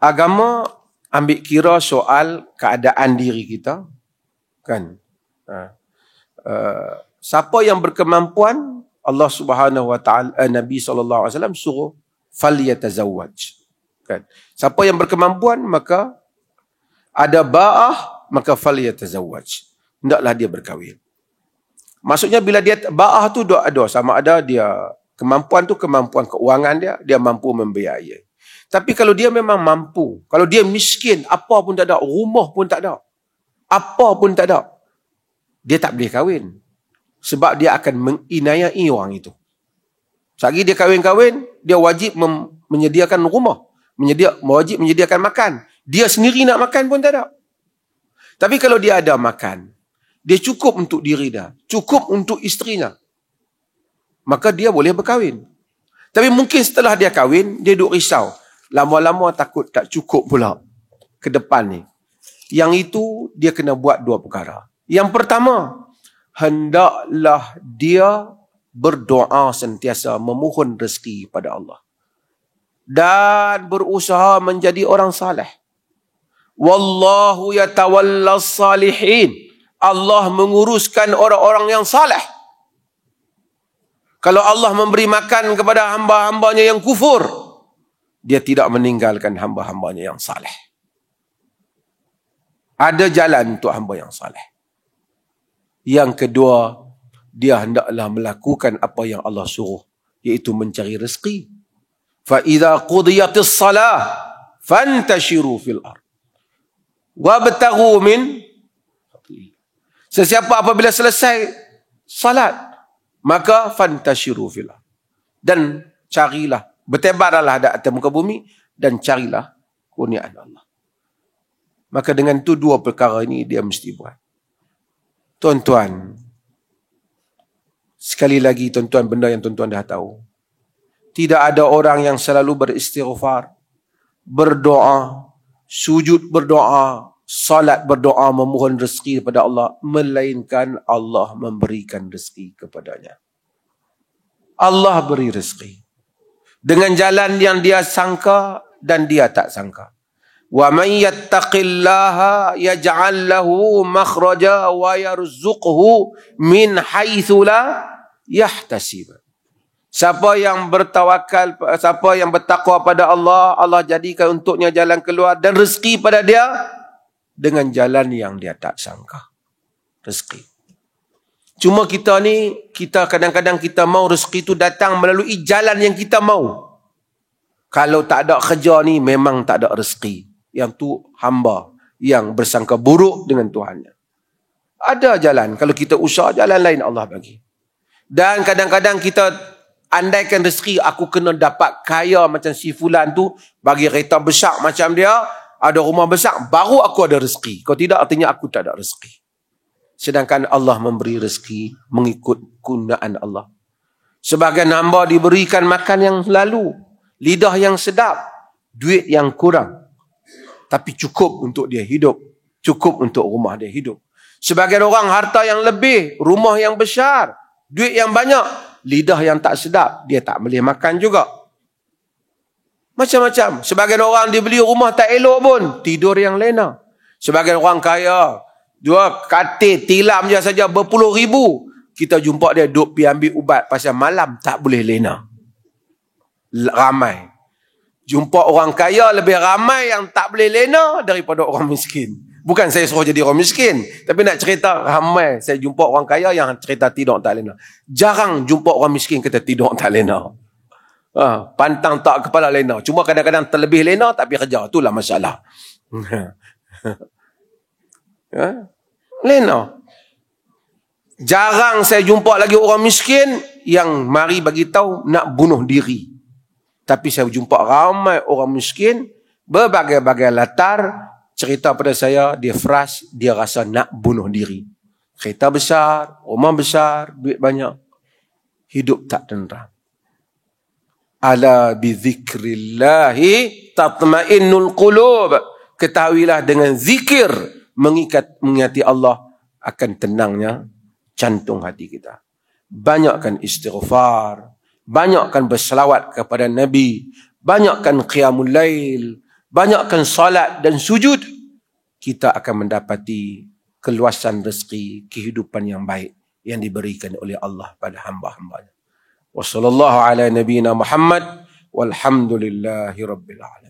Agama ambil kira soal keadaan diri kita, kan? Siapa yang berkemampuan, Allah Subhanahu Wa Taala, Nabi sallallahu alaihi wasallam suruh falyatazawwaj, kan? Siapa yang berkemampuan, maka ada ba'ah, maka falyatazawwaj, hendaklah dia berkahwin. Maksudnya bila dia ba'ah tu ada, sama ada dia kemampuan tu kemampuan keuangan dia mampu membiayai. Tapi kalau dia memang mampu, kalau dia miskin, apa pun tak ada, rumah pun tak ada, apa pun tak ada, dia tak boleh kahwin. Sebab dia akan menginayai orang itu. Selagi dia kahwin-kahwin, dia wajib menyediakan rumah, wajib menyediakan makan. Dia sendiri nak makan pun tak ada. Tapi kalau dia ada makan, dia cukup untuk diri dia, cukup untuk isterinya, maka dia boleh berkahwin. Tapi mungkin setelah dia kahwin, dia duk risau. Lama-lama takut tak cukup pula ke depan ni. Yang itu dia kena buat dua perkara. Yang pertama, hendaklah dia berdoa sentiasa memohon rezeki pada Allah. Dan berusaha menjadi orang saleh. Wallahu yatawallas salihin. Allah menguruskan orang-orang yang saleh. Kalau Allah memberi makan kepada hamba-hambanya yang kufur, dia tidak meninggalkan hamba-hambanya yang saleh. Ada jalan untuk hamba yang saleh. Yang kedua, dia hendaklah melakukan apa yang Allah suruh, iaitu mencari rezeki. Fa idza qudiyatis salah fantashiru fil ard wabtaghu min. Sesiapa apabila selesai salat, maka fantashiru fil ard, dan carilah, bertebarlah di atas muka bumi dan carilah kurniaan Allah. Maka dengan itu dua perkara ini dia mesti buat. Tuan-tuan, sekali lagi tuan-tuan, benda yang tuan-tuan dah tahu. Tidak ada orang yang selalu beristighfar, berdoa, sujud berdoa, salat berdoa, memohon rezeki kepada Allah, melainkan Allah memberikan rezeki kepadanya. Allah beri rezeki dengan jalan yang dia sangka dan dia tak sangka. Wa may yattaqillaha yaj'al lahu makhraja wa yarzuqhu min haitsu la yahtasib. Siapa yang bertawakal, siapa yang bertakwa pada Allah, Allah jadikan untuknya jalan keluar dan rezeki pada dia dengan jalan yang dia tak sangka. Rezeki. Cuma kita ni, kita kadang-kadang kita mau rezeki itu datang melalui jalan yang kita mau. Kalau tak ada kerja ni, memang tak ada rezeki. Yang tu hamba yang bersangka buruk dengan Tuhannya. Ada jalan. Kalau kita usaha, jalan lain Allah bagi. Dan kadang-kadang kita andaikan rezeki, aku kena dapat kaya macam si fulan tu, bagi kereta besar macam dia, ada rumah besar, baru aku ada rezeki. Kalau tidak, artinya aku tak ada rezeki. Sedangkan Allah memberi rezeki mengikut kegunaan Allah. Sebagian hamba diberikan makan yang lalu, lidah yang sedap, duit yang kurang, tapi cukup untuk dia hidup, cukup untuk rumah dia hidup. Sebagian orang harta yang lebih, rumah yang besar, duit yang banyak, lidah yang tak sedap, dia tak boleh makan juga. Macam-macam. Sebagian orang dibeli rumah tak elok pun, tidur yang lena. Sebagian orang kaya, dua katil tilam je saja berpuluh ribu, kita jumpa dia duk pergi ambil ubat pasal malam tak boleh lena. Ramai. Jumpa orang kaya lebih ramai yang tak boleh lena daripada orang miskin. Bukan saya suruh jadi orang miskin, tapi nak cerita ramai saya jumpa orang kaya yang cerita tidur tak lena. Jarang jumpa orang miskin kata tidur tak lena. Pantang tak kepala lena. Cuma kadang-kadang terlebih lena tak pergi kerja. Itulah masalah. Lena. Jarang saya jumpa lagi orang miskin yang mari bagi tahu nak bunuh diri. Tapi saya jumpa ramai orang miskin berbagai-bagai latar cerita pada saya, dia frust, dia rasa nak bunuh diri. Kereta besar, rumah besar, duit banyak. Hidup tak tenteram. Ala bizikrillahi tatma'innul qulub. Ketahuilah dengan zikir, mengingati Allah, akan tenangnya jantung hati kita. Banyakkan istighfar, banyakkan berselawat kepada Nabi, banyakkan qiyamul lail, banyakkan salat dan sujud. Kita akan mendapati keluasan rezeki, kehidupan yang baik yang diberikan oleh Allah pada hamba-hambanya. Wassallallahu ala nabiyyina Muhammad walhamdulillahi rabbil alamin.